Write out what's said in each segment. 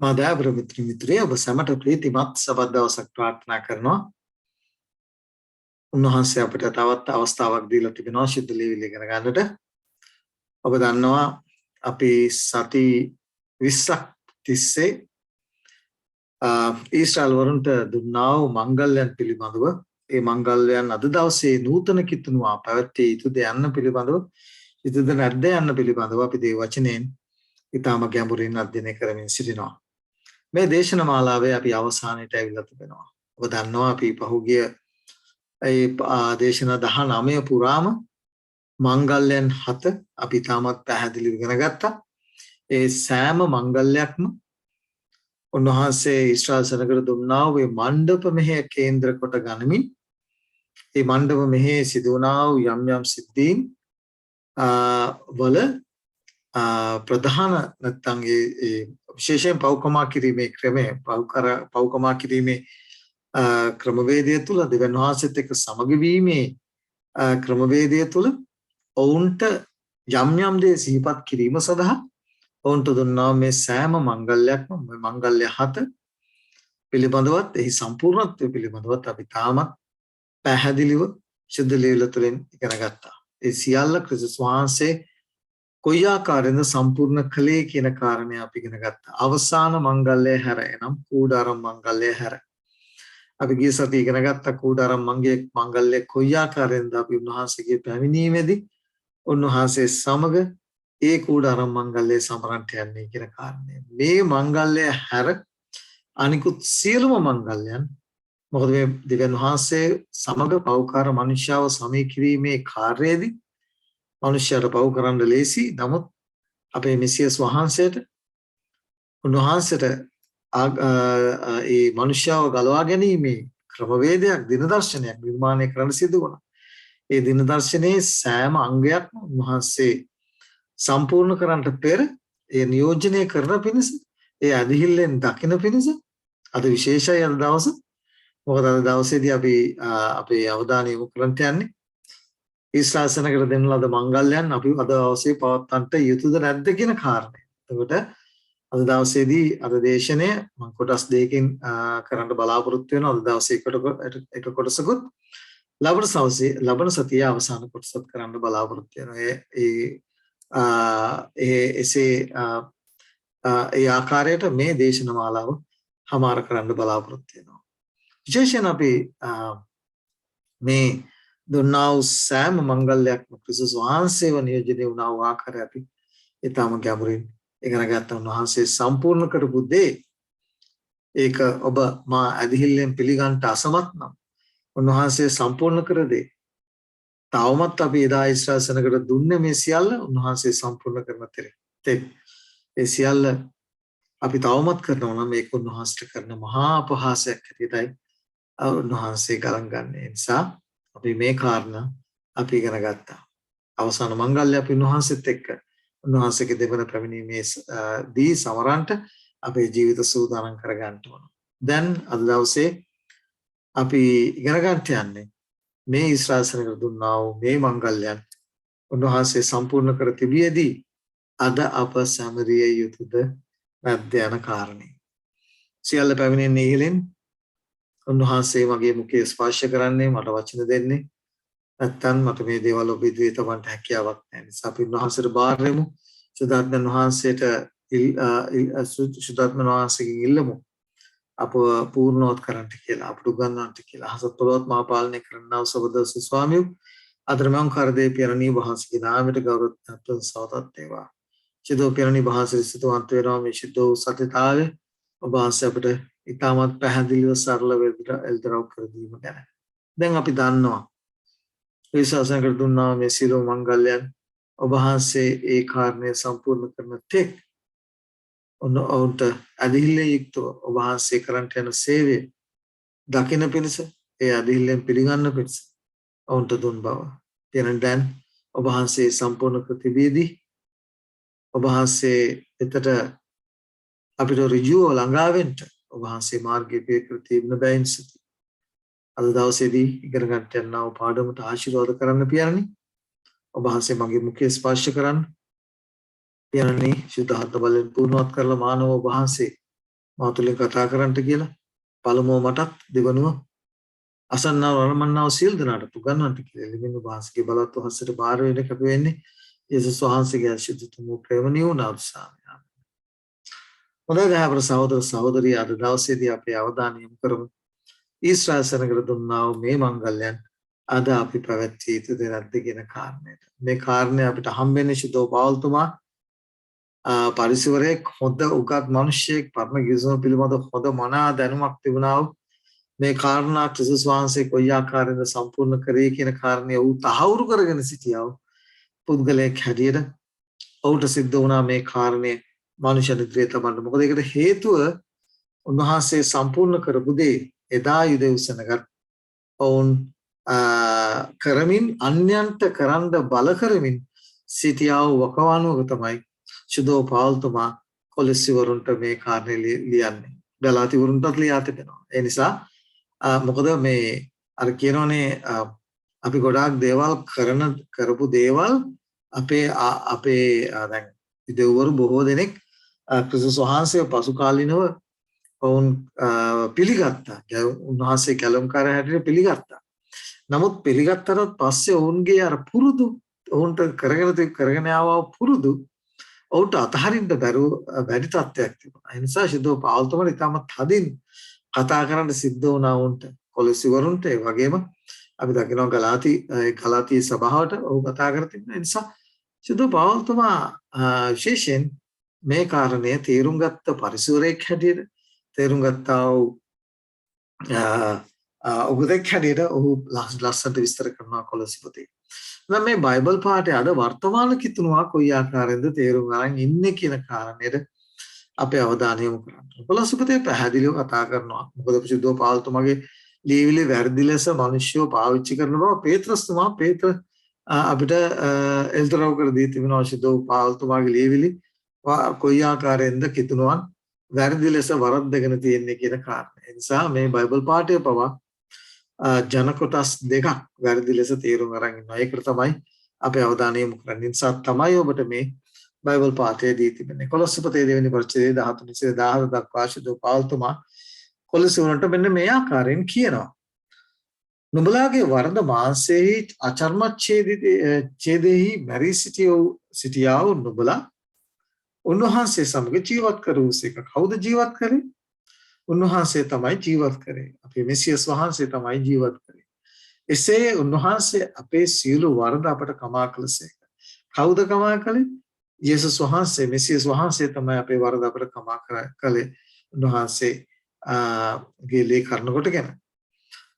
මාදෑබර මිත්‍ර මිත්‍රය ඔබ සැමට ප්‍රීතිමත් සබත් දවසක් ප්‍රාර්ථනා කරනවා. උන්වහන්සේ අපිට තවත් අවස්ථාවක් දීලා තිබෙනවා ශුද්ධ ලියවිලි ඉගෙන ගන්නට. ඔබ දන්නවා අපි සති 20ක් තිස්සේ ඊශ්‍රායල් වරුන්ට දුන්නා වූ මංගල්‍යයන් පිළිබඳව ඒ මංගල්‍යයන් අද දවසේ නූතන කිතුනුවා පැවැත්විය යුතුද යන්න පිළිබඳව යුතුද නැද්ද යන්න පිළිබඳව අපි දේ වචනයෙන් ඊටම ගැඹුරින් අධ්‍යයනය කරමින් සිටිනවා. මේ දේශන මාලාවේ අපි අවසානයට ඇවිල්ලා තිබෙනවා. ඔබ දන්නවා අපි පහුගිය ඒ දේශන 19 පුරාම මංගල්‍යයන් 7 අපි තාමත් පැහැදිලිව ඉගෙන ගත්තා. ඒ සෑම මංගල්‍යයක්ම උන්වහන්සේ ඊශ්‍රායල් සනගර දුන්නා වූ මණ්ඩප මෙහෙය කේන්ද්‍ර කොට ගනිමින් ඒ මණ්ඩප මෙහෙය සිදු වුණා වූ යම් යම් සිද්ධීන් වල ප්‍රධාන නැත්නම් ඒ විශේෂයෙන් පෞකමා කිරීමේ ක්‍රමය පෞකමා කිරීමේ ක්‍රමවේදය තුල දෙවන් වහන්සේත් එක්ක සමග වීමේ ක්‍රමවේදය තුල ඔවුන්ට යම් යම් දේ සිහිපත් කිරීම සඳහා ඔවුන්ට දුන්නා මේ සෑම මංගල්‍යයක්ම මේ මංගල්‍ය 7 පිළිබඳවත් එහි සම්පූර්ණත්වය පිළිබඳවත් අපි තාමත් පැහැදිලිව ශුද්ධ ලියවිලි තුළින් ඉගෙන ගත්තා. ඒ සියල්ල ක්‍රිස්තුස් වහන්සේ කොයි ආකාරයෙන්ද සම්පූර්ණ කළේ කියන කාරණය අපි ඉගෙන ගත්තා. අවසාන මංගල්‍යය හැර එනම් කූඩාරම් මංගල්‍යය හැර අපි ගිය සතියේ ඉගෙන ගත්තා කූඩාරම් මංගල්‍ය කොයි ආකාරයෙන්ද අපි උන්වහන්සේගේ පැමිණීමේදී උන්වහන්සේ සමග ඒ කූඩාරම් මංගල්‍යය සමරන්ට යන්නේ කියන කාරණය. මේ මංගල්‍යය හැර අනිකුත් සියලුම මංගල්‍යයන් මොකද මේ දෙවියන් වහන්සේ සමග පෞකාර මනුෂ්‍යව සමී කිරීමේ කාර්යයේදී මනුෂ්‍යයට පව් කරන්න ලේසි. නමුත් අපේ මෙසියස් වහන්සේට උන්වහන්සේට ඒ මනුෂ්‍යව ගලවා ගැනීමේ ක්‍රමවේදයක් දින දර්ශනයක් නිර්මාණය කරන්න සිදු වුණා. ඒ දින දර්ශනයේ සෑම අංගයක්ම උන්වහන්සේ සම්පූර්ණ කරන්නට පෙර ඒ නියෝජනය කරන පිණිස ඒ අධිහිල්ලෙන් දකින පිණිස අද විශේෂයි අද දවස. මොකද අද දවසේදී අපි අපේ අවධානය යොමු කරන්න යන්නේ ඊශ්‍රායල් සනගර දෙන ලද මංගල්‍යයන් අපි අද දවසේ පවත්වන්නට යුතුද නැද්ද කියන කාරණය. එතකොට අද දවසේදී අද දේශනය මම කොටස් දෙකකින් කරන්න බලාපොරොත්තු වෙනවා. අද දවසේ එක කොටසකුත් ලබන සතියේ අවසාන කොටසත් කරන්න බලාපොරොත්තු වෙනවා. එසේ ඒ ආකාරයට මේ දේශන මාලාව හමාර කරන්න බලාපොරොත්තු වෙනවා. විශේෂයෙන් අපි මේ දුන්නා වූ සෑම මංගල්‍යයක්ම ක්‍රිස්තුස් වහන්සේව නියෝජනය වුණා වූ ආකාරය අපි ඊටම ගැඹුරින් ඉගෙන ගත්තා. උන්වහන්සේ සම්පූර්ණ කරපු දේ ඒක ඔබ මා ඇදහිල්ලෙන් පිළිගන්නට අසමත් නම් උන්වහන්සේ සම්පූර්ණ කර දේ තවමත් අපි එදා ඊශ්‍රායල් සනගට දුන්නේ මේ සියල්ල උන්වහන්සේ සම්පූර්ණ කරන තෙක් ඒ සියල්ල අපි තවමත් කරනවා නම් ඒක උන්වහන්සේට කරන මහා අපහාසයක් හැටියටයි උන්වහන්සේ ගණන් ගන්න. ඒ නිසා අපි මේ කාරණා අපි ඉගෙන ගත්තා. අවසාන මංගල්‍ය අපි උන්වහන්සේත් එක්ක උන්වහන්සේගේ දෙවන පැමිණීමේ දී සමරන්ට අපේ ජීවිත සූදානම් කර ගන්න ඕන. දැන් අද දවසේ අපි ඉගෙන ගන්නට යන්නේ මේ ඊශ්‍රායල් සනගර දුන්නා වූ මේ මංගල්‍යයන් උන්වහන්සේ සම්පූර්ණ කර තිබියදී අද අප සමරිය යුතුද නැද්ද යන කාරණේ. සියල්ල පැමිණෙන්නේ ඉහළින් උන්වහන්සේ මගේ මුඛය ස්පර්ශ කරන්නේ මට වචන දෙන්නේ නැත්තම් මට මේ දේවල් ඔබ ඉදිරියට තවන්ට හැකියාවක් නැහැ. නිසා අපි උන්වහන්සේට බාරෙමු. සුදාත්මන් වහන්සේට සුදාත්මන් වහන්සේගෙන් ඉල්ලමු අප පූර්ණවත් කරන්නට කියලා අපට උගන්වන්නට කියලා. හසත් පොළොවත් මා පාලනය කරන්නා සබදස ස්වාමියෝ අදරමං කරදේ පිරණී වහන්සේගේ නාමයට ගෞරවත්ව සවතත් වේවා. චිදෝ පිරණී වහන්සේ සිතවන්ත වෙනවා මේ සිද්ධෝ සත්‍යතාවය ඔබ වහන්සේ අපට ඉතාමත් පැහැදිලිව සරලව එල්දරව් කර දීම ගැන. දැන් අපි දන්නවා විශ්වාසයෙන් දුන්නා මේ සියලු මංගල්‍යයන් ඔබ වහන්සේ ඒ කාරණය සම්පූර්ණ කරන තෙක් ඔවුන්ට අධිහිල්ලේ යුක්තව ඔබ වහන්සේ කරන්ට යන සේවය දකින පිණිස ඒ අධිහිල්ලෙන් පිළිගන්න පිණිස ඔවුන්ට දුන් බව. එනම් දැන් ඔබ වහන්සේ සම්පූර්ණ කර තිබීදී ඔබ වහන්සේ එතට අපිට ඍජුව ළඟා වෙන්න ඔබ වහන්සේ මාර්ගය පිය කර තිබෙන බැවින් සිටි. අද දවසේදී ඉගෙන ගන්නට යනා වූ පාඩමට ආශිර්වාද කරන්න පියාණනි. ඔබ වහන්සේ මගේ මුඛය ස්පර්ශ කරන්න පියාණනි. සුද්ධ හත් බලෙන් පුණවත් කරලා මානව ඔබ වහන්සේ මාතුලින් කතා කරන්නට කියලා පළමුව මටත් දෙවනුව අසන්නව වරමන්නව සියලු දෙනාට උගන්වන්නට කියලා එළිමින් වහන්සේගේ බලවත් වහන්සේට බාර වෙන්න කැප වෙන්නේ යේසුස් වහන්සේගේ අශිෂ්ඨතුම ප්‍රේමණීය වුණ අවසානය. හොඳයි දහවර සහෝදර සහෝදරිය අද දවසේදී අපේ අවධානය යොමු කරමු ඊශ්‍රායල් සෙනඟට දුන්නා වූ මේ මංගල්‍යයන් අද අපි පැවැත්විය යුතු දෙනක්ද කියන කාරණයට. මේ කාරණය අපිට හම්බෙන්නේ ශුද්ධෝ පාවුල්තුමා පරිසරයක් හොඳ උගත් මිනිසෙක් පරම ගිවිසුම පිළිබඳ හොඳ මනා දැනුමක් තිබුණා වූ මේ කාරණා ක්‍රිස්තුස් වහන්සේ කොයි ආකාරයෙන්ද සම්පූර්ණ කරේ කියන කාරණය ඌ තහවුරු කරගෙන සිටියා වූ පුද්ගලයෙක් හැටියට ඔහුට සිද්ධ වුණා මේ කාරණය මනුෂ්‍ය නිද්‍රේ තබන්න. මොකද ඒකට හේතුව උන්වහන්සේ සම්පූර්ණ කරපු දේ එදා යුදෙව් සෙනගත් ඔවුන් කරමින් අන්‍යයන්ට කරන්න බල කරමින් සිටියා වූ වකවානුවක තමයි ශුද්ධෝ පාවුල්තුමා කොලොස්සිවරුන්ට මේ කාරණේ ලියන්නේ. ගලාතිවරුන්ටත් ලියා තිබෙනවා. ඒ නිසා මොකද මේ අර කියනෝනේ අපි ගොඩාක් දේවල් කරපු දේවල් අපේ දැන් දෙවරු බොහෝ දෙනෙක් ක්‍රිස්තුස් වහන්සේ පසු කාලිනව ඔවුන් පිළිගත්තා. උන්වහන්සේ කැලම්කාර හැටියට පිළිගත්තා. නමුත් පිළිගත්තට පස්සේ ඔවුන්ගේ අර පුරුදු ඔවුන්ට කරගෙන ආවා පුරුදු ඔවුන්ට අතහරින්න බැරි තත්ත්වයක් තිබුණා. ඒ නිසා ශුද්ධෝ පාවුල්තුමාට ඉතාමත් හදින් කතා කරන්න සිද්ධ වුණා වුන්ට කොලොස්සිවරුන්ට. ඒ වගේම අපි දකිනවා ගලාති සභාවට ඔහු කතා කර තිබෙනවා. ඒ නිසා ශුද්ධෝ පාවුල්තුමා විශේෂයෙන් මේ කාරණය තේරුම් ගත්ත පරිසරයක් හැටියට තේරුම් ගත්තා වූ උගතෙක් හැටියට ඔහු ලස්සනට විස්තර කරනවා කොලොසි පොතේ. දැන් මේ බයිබල් පාඩේ අද වර්තමාන කිතුණුවා කොයි ආකාරයෙන්ද තේරුම් ගන්න ඉන්නේ කියන කාරණේට අපේ අවධානය යොමු කරන්න. කොලොසි පොතේ පැහැදිලිව කතා කරනවා. මොකද ශුද්ධෝ පාවුල්තුමාගේ ලියවිලි වැරදි ලෙස මිනිස්සුව පාවිච්චි කරන බව පේත්‍රස්තුමා අපිට එල්තරව කර දී තිබෙනවා. ශුද්ධෝ පාවුල්තුමාගේ ලියවිලි කොයි ආකාරයෙන්ද කිතුණුවන් වැරදි ලෙස වරද්දගෙන තියෙන්නේ කියන කාරණය. ඒ නිසා මේ බයිබල් පාඩය පවා ජන කොටස් දෙකක් වැරදි ලෙස තේරුම් අරන් ඉන්නවා. ඒකට තමයි අපේ අවධානය යොමු කරන්නේ. නිසා තමයි ඔබට මේ බයිබල් පාඩය දී තිබෙන්නේ. කොලොස්සි පොතේ දෙවෙනි පරිච්ඡේදයේ 13 සිට 14 දක්වා ශුද්ධෝ පාවුල්තුමා කොලොස්සි වලට මෙන්න මේ ආකාරයෙන් කියනවා. නුඹලාගේ වරද මාංශයෙහි අචර්ම ඡේදෙහි මැරී සිටියා වූ නුඹලා උන්වහන්සේ සමග ජීවත් කරුසේක. කවුද ජීවත් කරේ? උන්වහන්සේ තමයි ජීවත් කරේ. අපේ මෙසියස් වහන්සේ තමයි ජීවත් කරේ. එසේ උන්වහන්සේ අපේ සියලු වරද අපට කමා කළසේක. කවුද කමා කළේ? යේසුස් වහන්සේ. මෙසියස් වහන්සේ තමයි අපේ වරද අපට කමා කළේ. උන්වහන්සේ ගේ ලේ කරන කොටගෙන.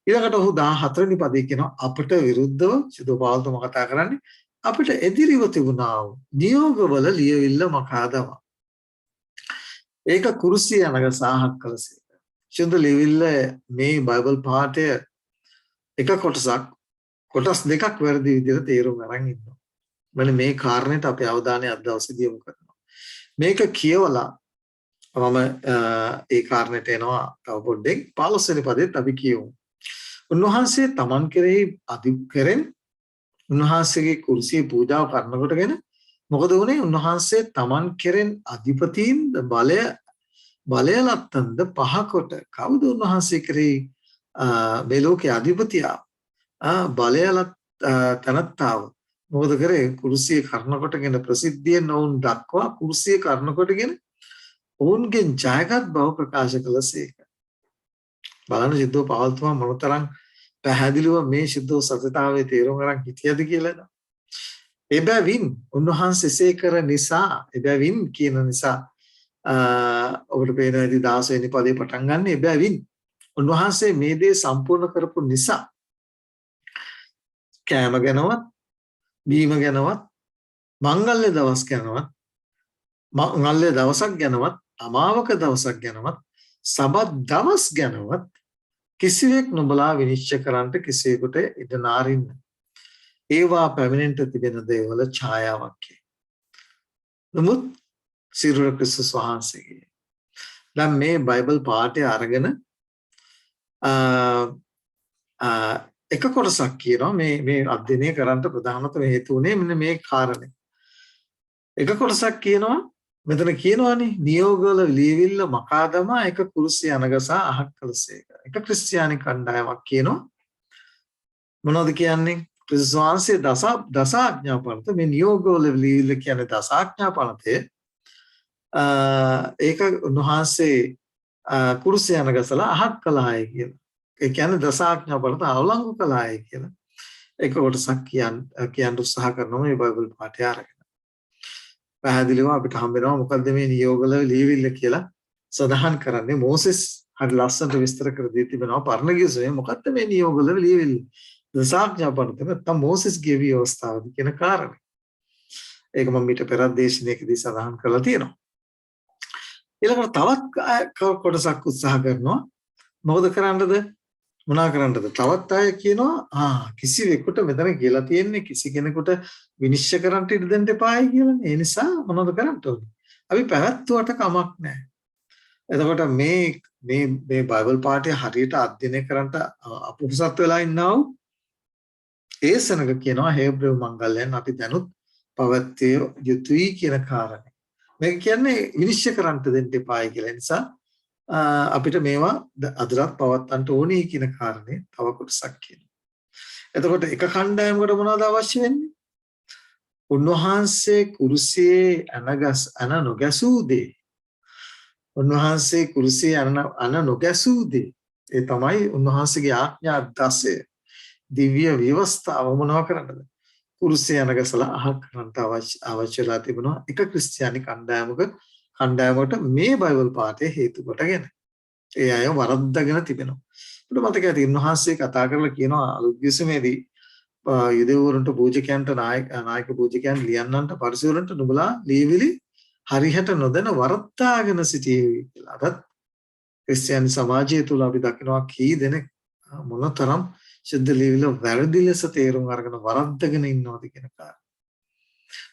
ඊළඟට ඔහු 14 වෙනි පදේ කියනවා අපට විරුද්ධව ශුද්ධෝ පාවුල්තුමා කතා කරන්නේ අපිට එදිරිව තිබුණා වූ නියෝගවල ලියවිල්ල මකා දමා. ඒක කුරුසිය අනග සාහක් කළසේක. ශුද්ධ ලියවිල්ල මේ බයිබල් පාඨය එක කොටස් දෙකක් වැරදි විදිහට තේරුම් අරන් ඉන්නවා. මෙන්න මේ කාරණේට අපේ අවධානය අද දවසේදී යොමු කරනවා. මේක කියවලා මම ඒ කාරණේට එනවා තව පොඩ්ඩක් 15 වෙනි පදෙත් අපි කියමු. උන්වහන්සේ තමන් කෙරෙහි අධිකරෙන් උන්වහන්සේගේ කුරුසිය පූජාව කරනකොටගෙන මොකද වුනේ? උන්වහන්සේ තමන් කෙරෙන් අධිපතීන් බලය ලත්තන්ද පහකොට. කවුද උන්වහන්සේ කෙරෙහි මේ ලෝකයේ අධිපතියා බලය ලත් තනත්තාව මොකද කරේ? කුරුසිය කරනකොටගෙන ප්‍රසිද්ධියෙන් ඔවුන් දක්වා කුරුසිය කරනකොටගෙන ඔවුන්ගෙන් ජයගත් බව ප්‍රකාශ කළසේක. බලන්න ශුද්ධෝ පාවුල්තුමා මොනතරම් පැහැදිලිව මේ ශුද්ධෝ සත්‍යතාවයේ තේරුම් ගන්න හිටියද කියලා. එබැවින් උන්වහන්සේ එසේ කර නිසා එබැවින් කියන නිසා ඔබට පේන විදිහ 16 වෙනි පදේ පටන් ගන්න. එබැවින් උන්වහන්සේ මේ දේ සම්පූර්ණ කරපු නිසා කෑම ගැනවත් බීම ගැනවත් මංගල්‍ය දවස් ගැනවත් මංගල්‍ය දවසක් ගැනවත් අමාවක දවසක් ගැනවත් සබත් දවස් ගැනවත් කිසිවෙක් නුඹලා විනිශ්චය කරන්නට කිසිවෙකුට ඉඩ නාරින්න. ඒවා පැමිණෙන්නට තිබෙන දේවල ඡායාවක්ය. නමුත් සිරුර ක්‍රිස්තුස් වහන්සේගේ. දැන් මේ බයිබල් පාඨය අරගෙන එක කොටසක් කියනවා මේ අධ්‍යයනය කරන්න ප්‍රධානම හේතුව උනේ මෙන්න මේ කාරණේ. එක කොටසක් කියනවා මෙතන කියනවානේ නියෝගවල ලියවිල්ල මකාදමා එක කුරුසිය අනගසා අහක් කළසේක. එක ක්‍රිස්තියානි කණ්ඩායමක් කියනවා මොනවද කියන්නේ? ක්‍රිස්තුස් වහන්සේ දසාඥා පනත මේ නියෝගවල ලියවිල්ල කියන්නේ දසාඥා පනතේ ඒක උන්වහන්සේ කුරුසිය අනගසලා අහක් කළායි කියලා. ඒ කියන්නේ දසාඥා පනත අවලංගු කළායි කියලා. ඒක කොටසක් කියන්න උත්සාහ කරනවා මේ බයිබල් පාඨය අරගෙන. පැහැදිලිව අපිට හම්බ වෙනවා මොකද්ද මේ නියෝගවල ලියවිල්ල කියලා සඳහන් කරන්නේ මෝසෙස් හරි ලස්සනට විස්තර කර දී තිබෙනවා පරණ ගිවිසුමේ මොකද්ද මේ නියෝගවල ලියවිල්ල දසාඥා පනත නැත්නම් මෝසෙස් ගෙවි අවස්ථාවද කියන කාරණේ. ඒක මම ඊට පෙර දේශනාවකදී සඳහන් කරලා තියෙනවා. ඊළඟට තවත් කොටසක් උත්සාහ කරනවා මොකද කරන්නද මොනා කරන්නද තවත් අය කියනවා කිසිවෙකුට මෙතන කියලා තියෙන්නේ කිසි කෙනෙකුට විනිශ්චය කරන්න ඉඩ දෙන්න එපායි කියලානේ. ඒ නිසා මොනවද කරන්න ඕනේ? අපි පැවැත්වුවට කමක් නැහැ. එතකොට මේ බයිබල් පාඨය හරියට අධ්‍යයනය කරන්න අපොහසත් වෙලා ඉන්නා වූ ඒ සෙනඟ කියනවා හේබ්‍රෙව් මංගල්‍යයන් අපි දැනුත් පවත්විය යුතුයි කියන කාරණේ. මේක කියන්නේ විනිශ්චය කරන්න දෙන්න එපායි කියලා. නිසා අපිට මේවා අදටත් පවත්වන්න ඕනේ කියන කාරණේ තව කොටසක් කියනවා. එතකොට එක කණ්ඩායමකට මොනවද අවශ්‍ය වෙන්නේ? උන්වහන්සේ කුරුසියේ අන නොගැසූ දේ. උන්වහන්සේ කුරුසියේ අන නොගැසූ දේ. ඒ තමයි උන්වහන්සේගේ ආඥා 10 දිව්‍ය ව්‍යවස්ථාව මොනවා කරන්නද? කුරුසිය අනගසලා අහක් කරන්නට අවශ්‍යලා තිබෙනවා එක ක්‍රිස්තියානි කණ්ඩායමකට මේ බයිබල් පාඨය හේතු කොටගෙන. ඒ අය වරද්දාගෙන තිබෙනවා. අපිට මතක ඇති උන්වහන්සේ කතා කරලා කියනවා අලුත් ගිවිසුමේදී යුදෙව්වරුන්ට පූජකයන්ට නායක පූජකයන් ලියන්නන්ට පරිසවරුන්ට නුඹලා ලියවිලි හරියට නොදැන වරද්දාගෙන සිටියේ කියලා. අදත් ක්‍රිස්තියානි සමාජය තුල අපි දකිනවා කී දෙනෙක් මොනතරම් ශුද්ධ ලියවිලි වැරදි ලෙස තේරුම් අරගෙන වරද්දගෙන ඉන්නවද කියන කාරණා.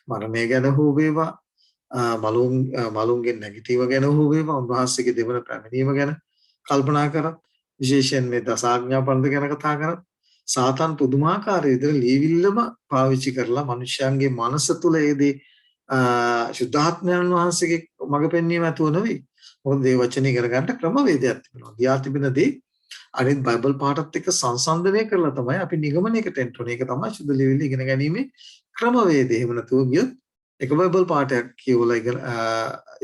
මරණය ගැන හෝ වේවා මලුන්ගේ නැගිටිව ගැන හෝ වේවා උන්වහන්සේගේ දෙවන පැමිණීම ගැන කල්පනා කරත් විශේෂයෙන් මේ දසාඥා පනත ගැන කතා කරත් සාතන් පුදුමාකාර විදිහට ලියවිල්ලම පාවිච්චි කරලා මිනිස්යන්ගේ මනස තුල ඒදී සුද්ධාත්මයන් වහන්සේගේ මඟ පෙන්වීම ඇතුව නෙවෙයි. මොකද මේ වචනේ ඉගෙන ගන්න ක්‍රමවේදයක් තිබෙනවා. ගියා තිබෙනදී අනිත් බයිබල් පාඩත් එක්ක සංසන්දනය කරලා තමයි අපි නිගමනයකට එන්න ඕනේ. ඒක තමයි සුද්ධ ලියවිල්ල ඉගෙන ගැනීමේ ක්‍රමවේදය. එහෙම නැතුව ගියොත් එක බයිබල් පාඩයක් කියවලා ඉගෙන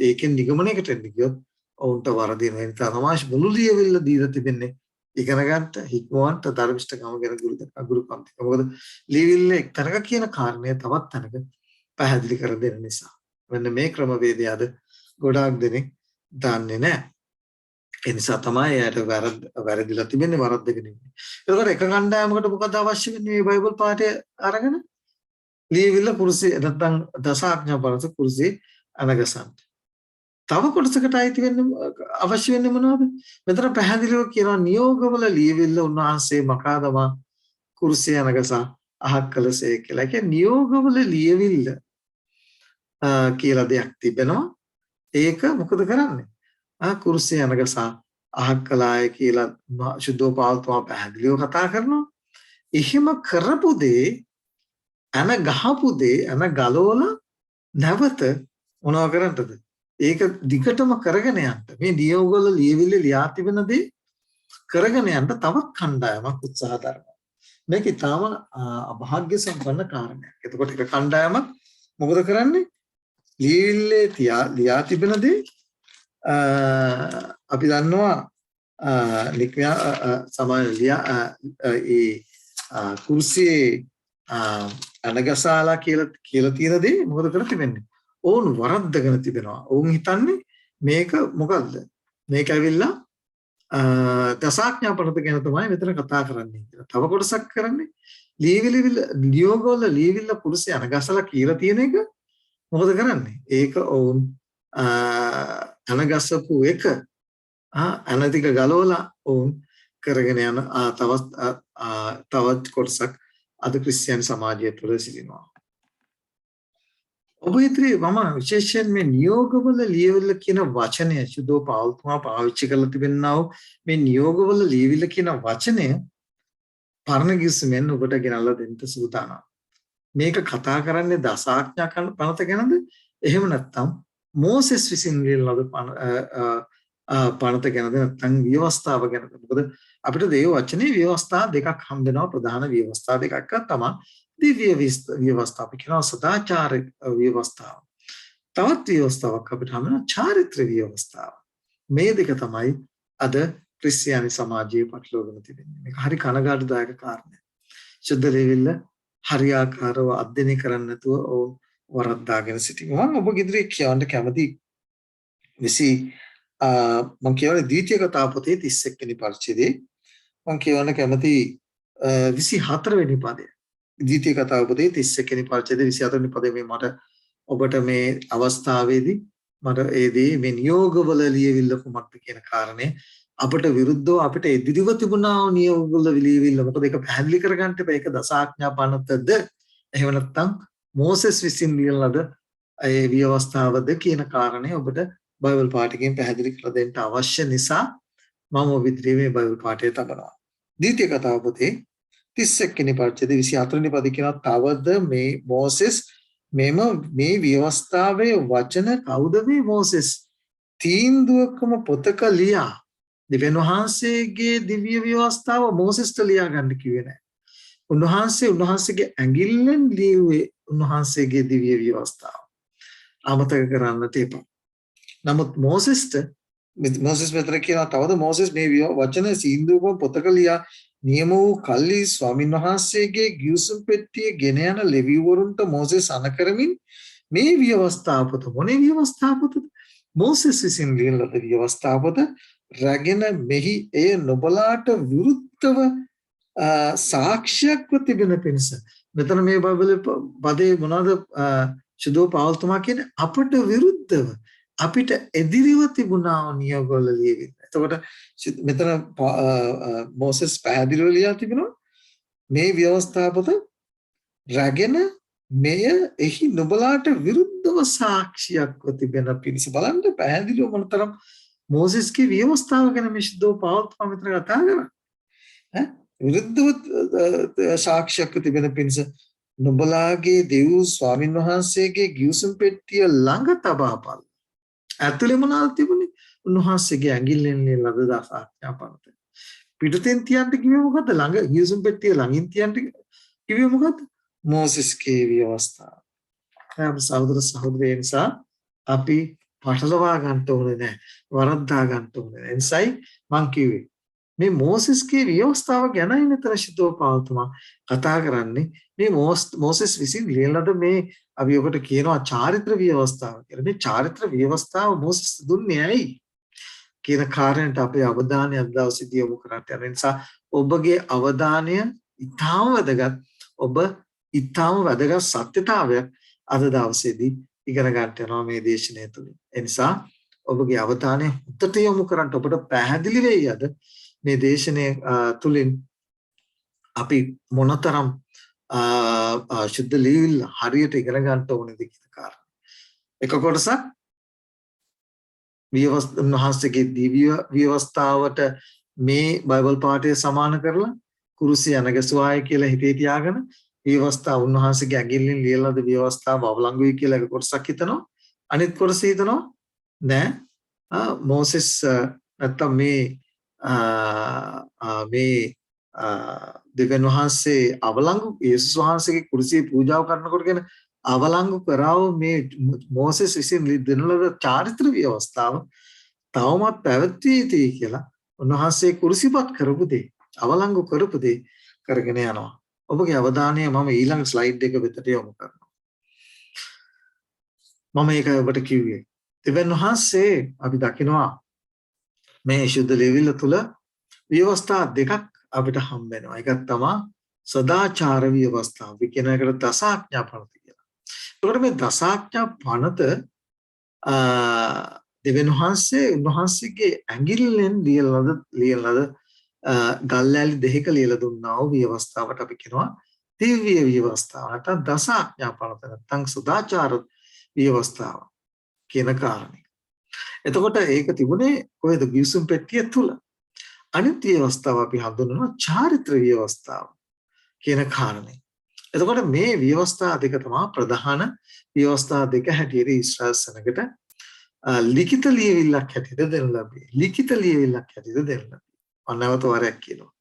ඒකෙන් නිගමනයකට එන්න ගියොත් ඔවුන්ට වරදින වෙන තමයි මුළු ලියවිල්ල දීලා තිබෙන්නේ. ඉගෙන ගන්නට හික්මවන්ට ධර්මිෂ්ඨකම ගැන ගුරුකම්. මොකද ලියවිල්ල එක්තරක කියන කාරණය තවත් තැනක පැහැදිලි කර දෙන්න නිසා. මෙන්න මේ ක්‍රමවේදය අද ගොඩාක් දෙනෙක් දන්නේ නැහැ. ඒ නිසා තමයි යාට වැරදිලා තිබෙන්නේ වරද්දගෙන ඉන්නේ. ඒකට එක කණ්ඩායමකට මොකද අවශ්‍ය වෙන්නේ මේ බයිබල් පාඨය අරගෙන? ලියවිල්ල කුරුසිය නැත්නම් දසාඥා පනත කුරුසිය අනගසන්න. තව කොටසකට අයිති වෙන්න අවශ්‍ය වෙන්නේ මොනවද? මෙතන පැහැදිලිව කියනවා නියෝගවල ලියවිල්ල උන්වහන්සේ මකාදමා කුරුසිය අනගසා අහක් කළසේ කියලා. ඒ කියන්නේ නියෝගවල ලියවිල්ල කියලා දෙයක් තිබෙනවා. ඒක මොකද කරන්නේ? කුරුසිය අනගසා අහක් කළාය කියලා සුද්ධෝපාවතුමා පැහැදිලිව කතා කරනවා. එහෙම කරපු දේ අන ගහපු දේ අන ගලවල නැවත මොනවා කරන්නද? ඒක දිගටම කරගෙන යන්න. මේ නියෝගවල ලියවිල්ල ලියා තිබෙන දේ කරගෙන යන්න තවත් කණ්ඩායමක් උත්සාහ දරනවා. මේක ඊටම අභාග්‍ය සම්පන්න කාරණයක්. එතකොට එක කණ්ඩායමක් මොකද කරන්නේ? ලියවිල්ලේ ලියා තිබෙන දේ අපි දන්නවා කුරුසියේ අනගසාලා කියලා තියෙන දේ මොකද කරලා තිබෙන්නේ? ඕන් වරද්දගෙන තිබෙනවා. ඕන් හිතන්නේ මේක මොකද්ද? මේක ඇවිල්ලා දසාඥා පනත ගැන තමයි මෙතන කතා කරන්නේ කියලා. තව කොටසක් කරන්නේ නියෝගවල ලියවිල්ල කුරුසිය අනගසලා කියලා තියෙන එක මොකද කරන්නේ? ඒක ඕන් අනගසපු එක අනතික ගලවලා ඕන් කරගෙන යන තවත් කොටසක් අද ක්‍රිස්තියානි සමාජය තුළ සිටිනවා. ඔබ ඉදිරියේ මම විශේෂයෙන් මේ නියෝගවල ලියවිල්ල කියන වචනය සුදෝ පාවුල්තුමා පාවිච්චි කරලා තිබෙනා මේ නියෝගවල ලියවිල්ල කියන වචනය පරණ ගිවිසුමෙන් ඔබට ගෙනල්ලා දෙන්න සූදානම්. මේක කතා කරන්නේ දසාඥා පනත ගැනද? එහෙම නැත්නම් මෝසෙස් විසින් ලියන ලද පනත ගැනද නැත්නම් ව්‍යවස්ථාව ගැනද? මොකද අපිට දේව වචනේ ව්‍යවස්ථා දෙකක් හම්බ වෙනවා. ප්‍රධාන ව්‍යවස්ථා දෙකක් තමයි දිව්‍ය ව්‍යවස්ථා අපි කියනවා සදාචාර ව්‍යවස්ථාව. තවත් ව්‍යවස්ථාවක් අපිට හම්බ වෙනවා චාරිත්‍ර ව්‍යවස්ථාව. මේ දෙක තමයි අද ක්‍රිස්තියානි සමාජයේ පටලවාගෙන තිබෙන්නේ. මේක හරි කනගාටුදායක කාරණයක්. ශුද්ධ ලේවිල්ල හරියාකාරව අධ්‍යයනය කරන්නේ නැතුව වරද්දාගෙන සිටිනවා. ඔබ ඉදිරියේ කියවන්න කැමති 20 මම කියවනේ ද්විතීය කතා පොතේ 31 වෙනි පරිච්ඡේදයේ මම කියවන්න කැමති 24 වෙනි පදය. ද්විතීය කතා පොතේ 31 වෙනි පරිච්ඡේදයේ 24 වෙනි පදයේ මට ඔබට මේ අවස්ථාවේදී මට ඒදී මේ නියෝගවල ලියවිල්ල කුමක්ද කියන කාරණේ අපට විරුද්ධව අපිට ඉදිරිව තිබුණා නියෝගවල ලියවිල්ල මොකද ඒක පැහැදිලි කරගන්න එපා. ඒක දසාඥා පනතද එහෙම නැත්නම් මෝසෙස් විසින් ලියන ලද ඒ ව්‍යවස්ථාවද කියන කාරණේ ඔබට බයිබල් පාඨකයන් පැහැදිලි කර දෙන්න අවශ්‍ය නිසා මම ඔබ ඉදිරියේ මේ බයිබල් පාඨය තබනවා. ද්විතීය කතාව පොතේ 31 වෙනි පරිච්ඡේදයේ 24 වෙනි පද කියනවා තවද මේ මෝසෙස් මේ ව්‍යවස්ථාවේ වචන කවුද මේ මෝසෙස් තීන්දුවකම පොතක ලියා දෙවියන් වහන්සේගේ දිව්‍ය ව්‍යවස්ථාව මෝසෙස්ට ලියා ගන්න කිව්වේ නැහැ. උන්වහන්සේගේ ඇඟිල්ලෙන් ලියුවේ උන්වහන්සේගේ දිව්‍ය ව්‍යවස්ථාව. අමතක කරන්නට එපා. නමුත් මෝසෙස් මෙතන කියනවා තවද මෝසෙස් මේ වචන සින්දුවකම පොතක ලියා නියම වූ කල්ලි ස්වාමීන් වහන්සේගේ ගිවිසුම් පෙට්ටිය ගෙන යන ලෙවිවරුන්ට මෝසෙස් අනකරමින් මේ ව්‍යවස්ථාපත මොනේ ව්‍යවස්ථාපතද? මෝසෙස් විසින් ලියන ලද ව්‍යවස්ථාපත රැගෙන මෙහි එය නොබලාට විරුද්ධව සාක්ෂියක්ව තිබෙන පිණිස. මෙතන මේ බයිබල් පදේ මොනවද ශුද්ධ පෞල්තුමා කියන්නේ අපට විරුද්ධව අපිට එදිරිව තිබුණා නියෝගවල ලියවිල්ල. එතකොට මෙතන මෝසෙස් පැහැදිලිව ලියා තිබෙනවා මේ ව්‍යවස්ථාපත රැගෙන මෙය එහි නුඹලාට විරුද්ධව සාක්ෂියක්ව තිබෙන පිණිස. බලන්න පැහැදිලිව මොනතරම් මෝසෙස්ගේ ව්‍යවස්ථාව ගැන මේ ශුද්ධ පෞල්තුමා මෙතන කතා කරන්නේ. විරුද්ධව සාක්ෂියක්ව තිබෙන පිණිස නුඹලාගේ දෙව් ස්වාමින් වහන්සේගේ ගිවිසුම් පෙට්ටිය ළඟ තබාපල්. ඇතුලේ මොනවද තිබුණේ? උන්වහන්සේගේ ඇඟිල්ලෙන් ලද දසාඥා පනත. පිටතෙන් තියන්න කිව්වේ මොකද්ද? ළඟ ගිවිසුම් පෙට්ටිය ළඟින් තියන්න කිව්වේ මොකද්ද? මෝසෙස්ගේ ව්‍යවස්ථාව. හැම සහෝදර සහෝදරියන් නිසා අපි පටලවා ගන්න ඕනේ නැහැ. වරද්දා ගන්න ඕනේ නැහැ. එනිසායි මං කිව්වේ මේ මෝසෙස්ගේ ව්‍යවස්ථාව ගැනයි මෙතන ශුද්ධ පෞල්තුමා කතා කරන්නේ. මේ මෝසෙස් විසින් ලියන ලද මේ අපි ඔකට කියනවා චාරිත්‍ර ව්‍යවස්ථාව කියලා. මේ චාරිත්‍ර ව්‍යවස්ථාව මෝසෙස් දුන්නේ ඇයි කියන කාරණයට අපේ අවධානය අද දවසේදී යොමු කරන්න යන නිසා ඔබගේ අවධානය ඉතාම වැදගත්. ඔබ ඉතාම වැදගත් සත්‍යතාවයක් අද දවසේදී ඉගෙන ගන්න යනවා මේ දේශනය තුළින්. ඒ නිසා ඔබගේ අවධානය උඩට යොමු කරන්න ඔබට පැහැදිලි වෙයි අද මේ දේශනය තුළින් අපි මොනතරම් ශුද්ධ ලීවිල්ල හරියට ඉගෙන ගන්න ඕනේද කියන කාරණා. එක කොටසක් උන්වහන්සේගේ දිව්‍ය ව්‍යවස්ථාවට මේ බයිබල් පාඨය සමාන කරලා කුරුසිය අනගසුවායි කියලා හිතේ තියාගෙන ව්‍යවස්ථාව උන්වහන්සේගේ ඇඟිල්ලෙන් ලියලාද ව්‍යවස්ථාව අවලංගුයි කියලා එක කොටසක් හිතනවා. අනිත් කොටස හිතනවා නෑ මෝසෙස් නැත්තම් මේ දෙවියන් වහන්සේ අවලංගු යේසුස් වහන්සේගේ කුරුසිය පූජාව කරනකොට කියන අවලංගු කරාව මේ මෝසෙස් විසින් දෙන ලද චාරිත්‍ර ව්‍යවස්ථාව තවමත් පැවැත්විය යුතුයි කියලා උන්වහන්සේ කුරුසිපත් කරපු දේ අවලංගු කරපු දේ කරගෙන යනවා. ඔබගේ අවධානය මම ඊළඟ ස්ලයිඩ් එක වෙතට යොමු කරනවා. මම ඒක ඔබට කිව්වේ දෙවියන් වහන්සේ අපි දකිනවා මේ ශුද්ධ ලේවිල්ල තුල ව්‍යවස්ථා දෙකක් අපිට හම්බ වෙනවා. එකක් තමයි සදාචාර ව්‍යවස්ථාව. අපි කියන එකට දසාඥා පනත කියලා. ඒකට මේ දසාඥා පනත දෙවියන් වහන්සේ උන්වහන්සේගේ ඇඟිල්ලෙන් ලියලද ගල්ලැලි දෙකක ලියලා දුන්නා වූ ව්‍යවස්ථාවට අපි කියනවා දිව්‍ය ව්‍යවස්ථාව. නැත්නම් දසාඥා පනත නැත්නම් සදාචාර ව්‍යවස්ථාව කියන කාරණේ. එතකොට ඒක තිබුණේ කොහෙද? ගිවිසුම් පෙට්ටිය තුල. අනිත් ව්‍යවස්ථාව අපි හඳුන්වනවා චාරිත්‍ර ව්‍යවස්ථාව කියන කාරණේ. එතකොට මේ ව්‍යවස්ථා දෙක තමයි ප්‍රධාන ව්‍යවස්ථා දෙක හැටියට ඊශ්‍රායල් සෙනගට ලිඛිත ලියවිල්ලක් හැටියට දෙන්න ලැබේ. ලිඛිත ලියවිල්ලක් හැටියට දෙන්න ලැබේ. අනවත වරයක් කියනවා.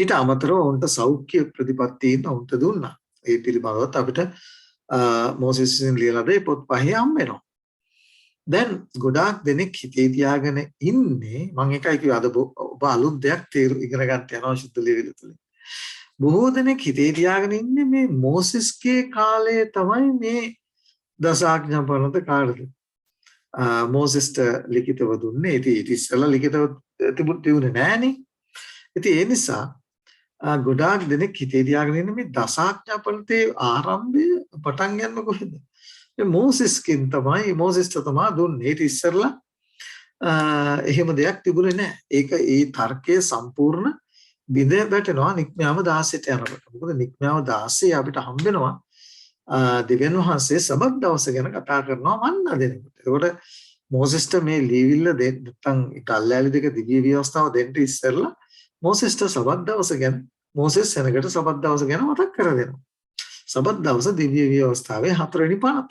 ඊට අමතරව උන්ට සෞඛ්‍ය ප්‍රතිපත්තීන් උන්ට දුන්නා. ඒ පිළිබඳවත් අපිට මොසෙස්ෙන් ලියලා දෙයි පොත් පහේ හම් වෙනවා. දැන් ගොඩාක් දෙනෙක් හිතේ තියාගෙන ඉන්නේ මම එකයි කිව්වා අද ඔබ අලුත් දෙයක් ඉගෙන ගන්න යනවා සුද්ධ ලියවිල්ල තුලින්. බොහෝ දෙනෙක් හිතේ තියාගෙන ඉන්නේ මේ මොසෙස්ගේ කාලයේ තමයි මේ දසාඥා පනත කාර්යද. මොසෙස්ට ලිඛිතව දුන්නේ. ඉතින් ඊට ඉස්සෙල්ලා ලිඛිතව තිබුණේ නෑනේ. ඉතින් ඒ නිසා ගොඩාක් දෙනෙක් හිතේ තියාගෙන ඉන්නේ මේ දසාඥා පනතේ ආරම්භය පටන් ගන්න කොහෙද? මේ මොසෙස්කින් තමයි මොසෙස්ට තමයි දුන්නේ. ඊට ඉස්සෙල්ලා එහෙම දෙයක් තිබුණේ නෑ. ඒක ඒ තර්කයේ සම්පූර්ණ බිඳ වැටෙනවා නික්මයාම 16ට යනකොට. මොකද නික්මයාම 16 අපිට හම්බ වෙනවා දෙවියන් වහන්සේ සබත් දවස ගැන කතා කරනවා මන්නා දෙනකොට. ඒකට මොසෙස්ට මේ ලියවිල්ල නැත්තම් කල්ලාලි දෙක දිව්‍ය ව්‍යවස්ථාව දෙන්න ඉස්සෙල්ලා මොසෙස්ට සබත් දවස ගැන මොසෙස් සෙනගට සබත් දවස ගැන මතක් කර දෙනවා. සබත් දවස දිව්‍ය ව්‍යවස්ථාවේ 4 වෙනි පනත.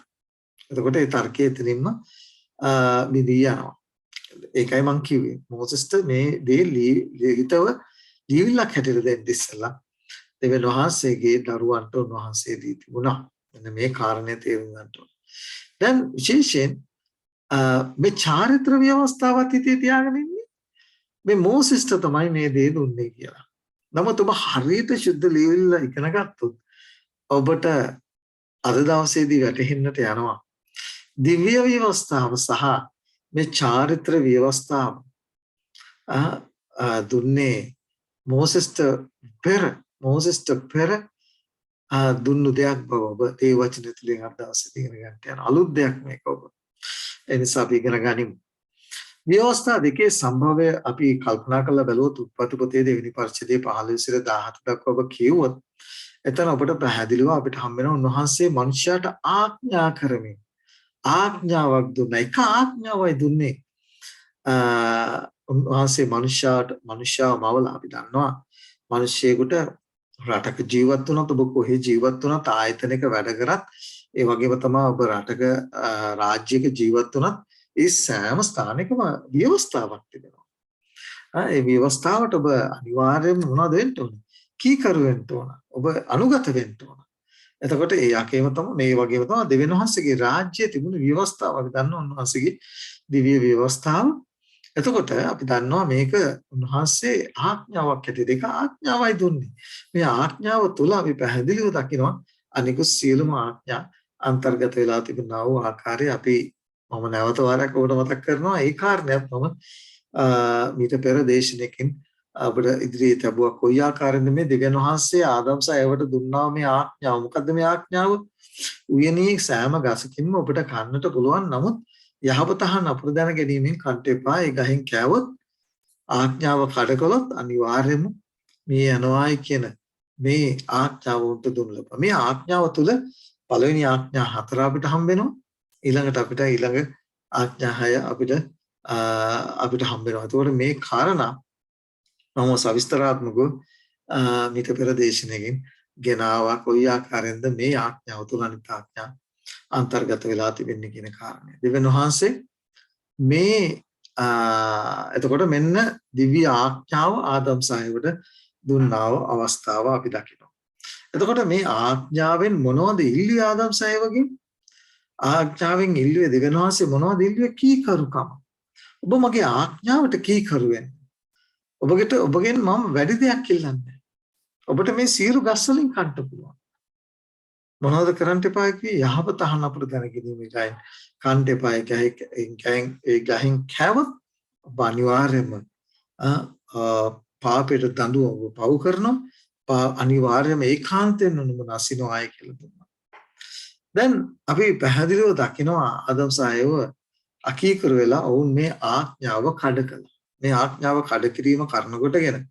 එතකොට ඒ තර්කයේ එතනින්ම බිඳී යනවා. ඒකයි මම කිව්වේ. මොසෙස්ට මේ දේ ලිඛිතව ලියවිල්ලක් හැටියට දෙන්න ඉස්සෙල්ලා දෙවියන් වහන්සේගේ දරුවන්ට උන්වහන්සේ දී තිබුණා. මෙන්න මේ කාරණේ තේරුම් ගන්න ඕනේ. දැන් විශේෂයෙන් මේ චාරිත්‍ර ව්‍යවස්ථාවත් හිතේ තියාගෙන ඉන්නේ මේ මොසෙස්ට තමයි මේ දේ දුන්නේ කියලා. නමුත් ඔබ හරියට සුද්ධ ලියවිල්ල ඉගෙන ගත්තොත් ඔබට අද දවසේදී වැටහෙන්නට යනවා දිව්‍ය ව්‍යවස්ථාව සහ මේ චාරිත්‍ර ව්‍යවස්ථාව දුන්නේ මොසෙස්ට පෙර දුන්නු දෙයක් බව ඔබ ඒ වචන තුලින් අද දවසේ ඉගෙන ගන්න යන අලුත් දෙයක් මේක ඔබ. ඒ නිසා අපි ඉගෙන ගනිමු. ව්‍යවස්ථා දෙකේ සම්භවය අපි කල්පනා කරලා බැලුවොත් උත්පත්ති පොතේ දෙවෙනි පරිච්ඡේදයේ 15 17 දක්වා ඔබ කියවුවොත් එතන ඔබට පැහැදිලිව අපිට හම්බ වෙනවා උන්වහන්සේ මනුෂ්‍යයාට ආඥා කරමින් ආඥාවක් දුන්නා. එක ආඥාවයි දුන්නේ. උන්වහන්සේ මනුෂ්‍යව මවලා අපි දන්නවා මිනිස්සෙකුට රටක ජීවත් වුණත් ඔබ කොහේ ජීවත් වුණත් ආයතනයක වැඩ කරත් ඒ වගේම තමයි ඔබ රටක රාජ්‍යයක ජීවත් වුණත් ඒ සෑම ස්ථානයකම ව්‍යවස්ථාවක් තිබෙනවා. ඒ ව්‍යවස්ථාවට ඔබ අනිවාර්යයෙන්ම මොනවද වෙන්න ඕන? කීකරු වෙන්න ඕන. ඔබ අනුගත වෙන්න ඕන. එතකොට ඒ යකේම තමයි මේ වගේම තමයි දෙවියන් වහන්සේගේ රාජ්‍යයේ තිබුණු ව්‍යවස්ථාව අපි දන්නවා උන්වහන්සේගේ දිව්‍ය ව්‍යවස්ථාව. එතකොට අපි දන්නවා මේක උන්වහන්සේ ආඥාවක් ඇටියට ඒක ආඥාවයි දුන්නේ. මේ ආඥාව තුල අපි පැහැදිලිව දකිනවා අනිකුත් සියලුම ආඥා අන්තර්ගත වෙලා තිබෙනා වූ ආකාරය අපි මම නැවත වරක් ඔබට මතක් කරනවා. ඒ කාරණයක් මම මීට පෙර දේශනයකින් අපිට ඉදිරියේ තිබුවා කොයි ආකාරයෙන්ද මේ දෙවියන් වහන්සේ ආදම් සයවට දුන්නා මේ ආඥාව. මොකද්ද මේ ආඥාව? උයනේ සෑම ගසකින්ම ඔබට කන්නට පුළුවන්. නමුත් යහපත හා නපුර දැන ගැනීමෙන් කන්ට එපා. ඒ ගහෙන් කෑවොත් ආඥාව කඩකලොත් අනිවාර්යයෙන්ම මේ යනවායි කියන මේ ආඥාව උන්ට දුන්න ලබා. මේ ආඥාව තුල පළවෙනි ආඥා 4 අපිට හම්බ වෙනවා. ඊළඟට අපිට ඊළඟ ආඥා 6 අපිට හම්බ වෙනවා. ඒතකොට මේ කාරණා මම සවිස්තරාත්මකව මිත පෙර දේශනාවකින් ගෙනාවා කොයි ආකාරයෙන්ද මේ ආඥාව තුල අනිත් ආඥා අන්තර්ගත වෙලා තිබෙන්නේ කියන කාරණය. දෙවියන් වහන්සේ මේ එතකොට මෙන්න දිව්‍ය ආඥාව ආදම් සායවට දුන්නාව අවස්ථාව අපි දකිනවා. එතකොට මේ ආඥාවෙන් මොනවද ඉල්ලුවේ ආදම් සායවගෙන්? ආඥාවෙන් ඉල්ලුවේ දෙවියන් වහන්සේ මොනවද ඉල්ලුවේ? කීකරුකම. ඔබ මගේ ආඥාවට කීකරු වෙන්න. ඔබගෙන් මම වැඩි දෙයක් ඉල්ලන්නේ. ඔබට මේ සියලු ගස් වලින් කන්න පුළුවන්. මොනවද කරන්න එපා කිව්වේ? යහපත අහන අපිට දැනගැනීමේ ගයින් කන්න එපා. ඒ ගහෙන් කෑවොත් ඔබ අනිවාර්යයෙන්ම පාපයට දඬුවම පව් කරනවා. අනිවාර්යයෙන්ම ඒකාන්තයෙන් නුඹ නැසිනවායි කියලා දුන්නා. දැන් අපි පැහැදිලිව දකිනවා ආදම් සායව අකීකරු වෙලා ඔවුන් මේ ආඥාව කඩ කළා. මේ ආඥාව කඩ කිරීම කරන කොටගෙන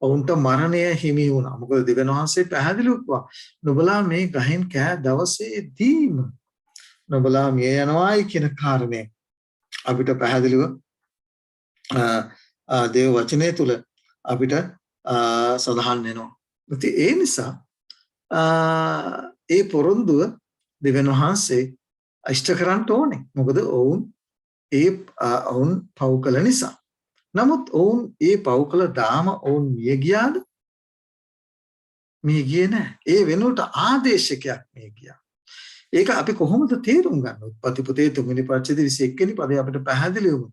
ඔවුන්ට මරණය හිමි වුණා. මොකද දෙවියන් වහන්සේ පැහැදිලිව කිව්වා නුඹලා මේ ගහෙන් කෑ දවසේදීම නුඹලා මිය යනවායි කියන කාරණය අපිට පැහැදිලිව දේව වචනය තුල අපිට සඳහන් වෙනවා. ඉතින් ඒ නිසා ඒ පොරොන්දුව දෙවියන් වහන්සේ ඉෂ්ට කරන්න ඕනේ. මොකද ඔවුන් ඒ ඔවුන් පව් කළ නිසා. නමුත් ඔවුන් ඒ පව් කළ දාම ඔවුන් මිය ගියාද? මිය ගියේ නැහැ. ඒ වෙනුවට ආදේශකයක් මිය ගියා. ඒක අපි කොහොමද තේරුම් ගන්න? උත්පත්ති පොතේ 3 වෙනි පරිච්ඡේදයේ 21 වෙනි පදේ අපිට පැහැදිලිවම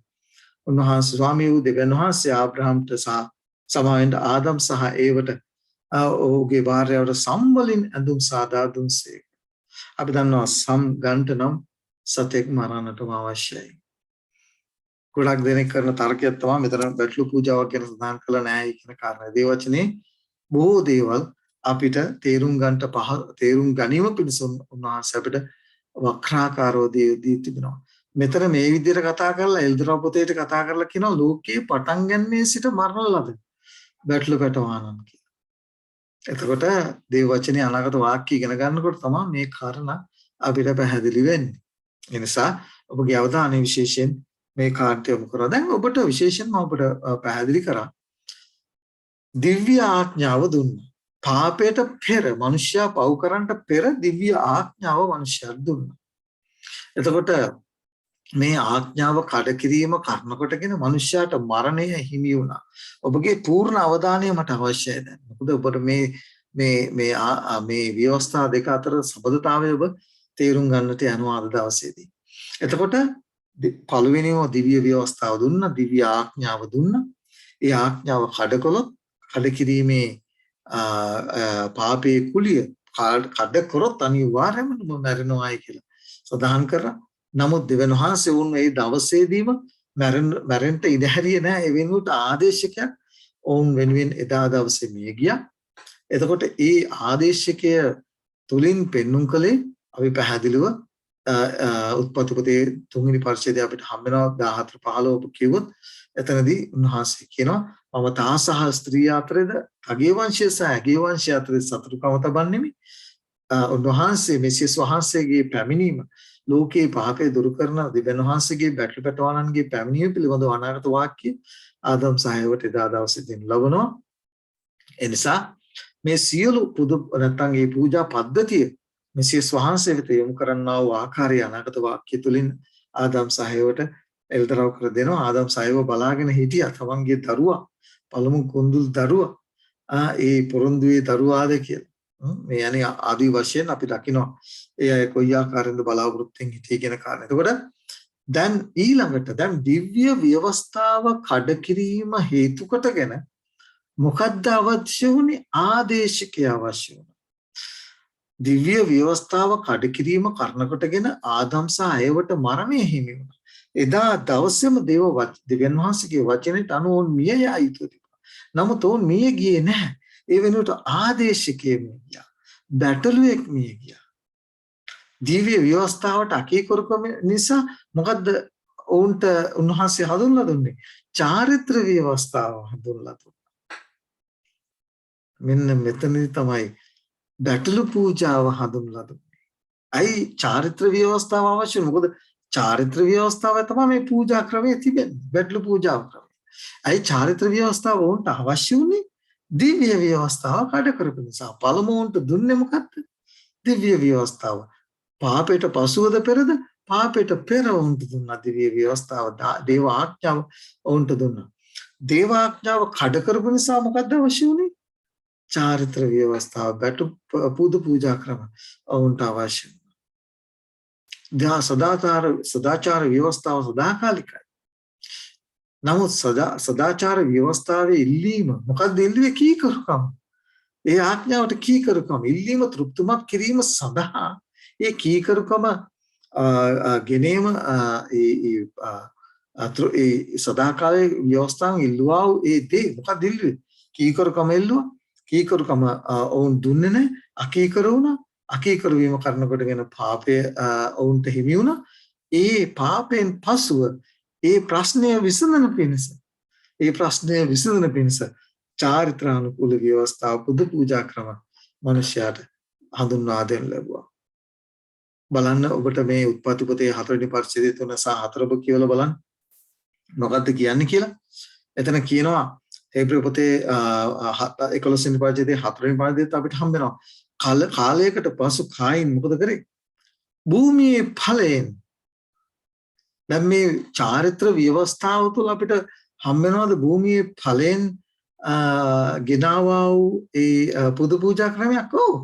උන්වහන්සේ ස්වාමී වූ දෙවියන් වහන්සේ ආබ්‍රහම්ට සමාවෙන්න ආදම් සහ ඒවට ඔහුගේ භාර්යාවට සම්වලින් ඇඳුම් සාදා දුන්සේ. අපි දන්නවා සම් ගන්ට නම් සතෙක් මරන්නටම අවශ්‍යයි. ගොඩක් දෙනෙක් කරන තර්කයක් තමයි මෙතන බැටළු පූජාවක් ගැන සඳහන් කළා නැහැ කියන කාරණා. ඒ වචනේ බොහෝ දේවල් අපිට තේරුම් ගැනීම පිණිස උන්වහන්සේ අපිට වක්‍රාකාරව දී තිබෙනවා. මෙතන මේ විදිහට කතා කරලා එල්දරා පොතේට කතා කරලා කියනවා ලෝකයේ පටන් ගන්නේ සිට මරණ ලද බැටළු පැටවානන් කියලා. එතකොට දේව වචනේ අනාගත වාක්‍ය ඉගෙන ගන්නකොට තමයි මේ කාරණා අපිට පැහැදිලි වෙන්නේ. ඒ නිසා ඔබගේ අවධානය විශේෂයෙන් මේ කාර්යය යොමු කරා. දැන් ඔබට විශේෂයෙන්ම ඔබට පැහැදිලි කරා දිව්‍ය ආඥාව දුන්නා. පාපයට පෙර මිනිසයා පව් කරන්නට පෙර දිව්‍ය ආඥාව මිනිසයාට දුන්නා. එතකොට මේ ආඥාව කඩකිරීම කරන කොටගෙන මිනිසයාට මරණය හිමි වුණා. ඔබගේ පූර්ණ අවධානය මට අවශ්‍යයි දැන්. මොකද ඔබට මේ ව්‍යවස්ථා දෙක අතර සබඳතාවය ඔබ තේරුම් ගන්නට යනවා අද දවසේදී. එතකොට පළවෙනිම දිව්‍ය ව්‍යවස්ථාව දුන්නා, දිව්‍ය ආඥාව දුන්නා. ඒ ආඥාව කඩකොලොත් කඩකිරීමේ පාපේ කුලිය කඩ කරොත් අනිවාර්යයෙන්ම මැරෙනවායි කියලා සඳහන් කරා. නමුත් දෙවියන් වහන්සේ වුන් මේ දවසේදීම මැරෙන්න ඉඩ හැරියේ නැහැ. ඒ වෙනුවට ආදේශකයක් ඔවුන් වෙනුවෙන් එදා දවසේ මිය ගියා. එතකොට ඒ ආදේශකය තුලින් පෙන්눔 කළේ අපි පැහැදිලිව උත්පත්ති පොතේ 3 වෙනි පරිච්ඡේදය අපිට හම්බ වෙනවා 14 15 ඔබ කිව්වොත් එතනදී උන්වහන්සේ කියනවා මම තා සහ ස්ත්‍රී අතරේද අගේ වංශය සහ අගේ වංශය අතරේ සතුටුකම තබන්නෙමි. උන්වහන්සේ මෙසියස් වහන්සේගේ පැමිණීම ලෝකේ පාපය දුරු කරන දෙවියන් වහන්සේගේ බැටළු පැටවානන්ගේ පැමිණීම පිළිබඳව අනාගත වාක්‍ය ආදම් සහයවට එදා දවසේ දෙන්න ලබනවා. ඒ නිසා මේ සියලු පුදු නැත්නම් මේ පූජා පද්ධතිය මෙසියස් වහන්සේ වෙත යොමු කරන්නා වූ ආකාරය අනාගත වාක්‍ය තුලින් ආදම් සහයවට එල්තරව කර දෙනවා. ආදම් සහයව බලාගෙන හිටියා තමන්ගේ දරුවා පළමු කුඳුල් දරුවා ඒ පොරොන්දුවේ දරුවාද කියලා. මේ යන්නේ ආදි වශයෙන් අපි දකිනවා ඒ අය කොයි ආකාරයෙන්ද බලාපොරොත්තුෙන් හිටියේ කියන කාරණා. එතකොට දැන් ඊළඟට දැන් දිව්‍ය ව්‍යවස්ථාව කඩකිරීම හේතු කොටගෙන මොකද්ද අවශ්‍ය වුනේ? ආදේශකය අවශ්‍ය වුණා. දිව්‍ය ව්‍යවස්ථාව කඩකිරීම කරන කොටගෙන ආදම් සහ ඒවට මරණය හිමි වුණා. එදා දවසේම දෙවියන් වහන්සේගේ වචනයට අනුව මිය යයිතු. නමුත් ඔවුන් මිය ගියේ නැහැ. ඒ වෙනුවට ආදේශකයෙ මිය ගියා. බැටළුවෙක් මිය ගියා. දිව්‍ය ව්‍යවස්ථාවට අකීකරුකම නිසා මොකද්ද ඔවුන්ට උන්වහන්සේ හඳුන්ලා දුන්නේ? චාරිත්‍ර ව්‍යවස්ථාව හඳුන්ලා දුන්නා. මෙන්න මෙතනදී තමයි බැටළු පූජාව හඳුන්ලා දුන්නේ. අයි චාරිත්‍ර ව්‍යවස්ථාව අවශ්‍ය. මොකද චාරිත්‍ර ව්‍යවස්ථාව තමයි මේ පූජා ක්‍රමයේ තිබෙන්නේ. බැටළු පූජාව ක්‍රමය. අයි චාරිත්‍ර ව්‍යවස්ථාව වුන්ට අවශ්‍ය වුණේ දිව්‍ය ව්‍යවස්ථාව කඩ කරපු නිසා. පළමුවන්ට දුන්නේ මොකක්ද? දිව්‍ය ව්‍යවස්ථාව. පාපයට පසුවද පෙරද? පාපයට පෙර වුන්ට දුන්නා දිව්‍ය ව්‍යවස්ථාව. දේව ආඥාව වුන්ට දුන්නා. දේව ආඥාව කඩ කරපු නිසා මොකක්ද අවශ්‍ය වුණේ? චාරිත්‍ර ව්‍යවස්ථාව, බැටළු පුද පූජා ක්‍රම වුන්ට අවශ්‍ය වුණා. සදාචාර ව්‍යවස්ථාව සදාකාලිකයි. නමුත් සදාචාර ව්‍යවස්ථාවේ ඉල්ලීම මොකක්ද? ඉල්ලුවේ කීකරුකම. ඒ ආඥාවට කීකරුකම ඉල්ලීම තෘප්තිමත් කිරීම සඳහා ඒ කීකරුකම ගෙනීම ඒ සදාකාලයේ ව්‍යවස්ථාවෙන් ඉල්ලුවා ඒ දේ මොකක්ද ඉල්ලුවේ? කීකරුකම ඉල්ලුවා. කීකරුකම ඔවුන් දුන්නේ නැහැ. අකීකරු වුණා. අකීකරු වීම කරනකොටගෙන පාපය ඔවුන්ට හිමි වුණා. ඒ පාපයෙන් පසුව ඒ ප්‍රශ්නය විසඳන පිණිස චාරිත්‍රානුකූල ව්‍යවස්ථාව පුද පූජා ක්‍රම මිනිසයාට හඳුන්වා දෙන්න ලැබුවා. බලන්න ඔබට මේ උත්පත්ති පොතේ 4 වෙනි පරිච්ඡේදය 3 සහ 4 ඔබ කියවලා බලන්න මොකද්ද කියන්නේ කියලා. එතන කියනවා හේබ්‍ර පොතේ 11 වෙනි පරිච්ඡේදයේ 4 වෙනි පරිච්ඡේදයට අපිට හම්බ වෙනවා කාලයකට පසු කායින් මොකද කරේ? භූමියේ ඵලයෙන් දැන් මේ චාරිත්‍ර ව්‍යවස්ථාව තුළ අපිට හම් වෙනවද භූමියේ ඵලෙන් ගෙනාවා වූ ඒ පුද පූජා ක්‍රමයක්? ඔව්.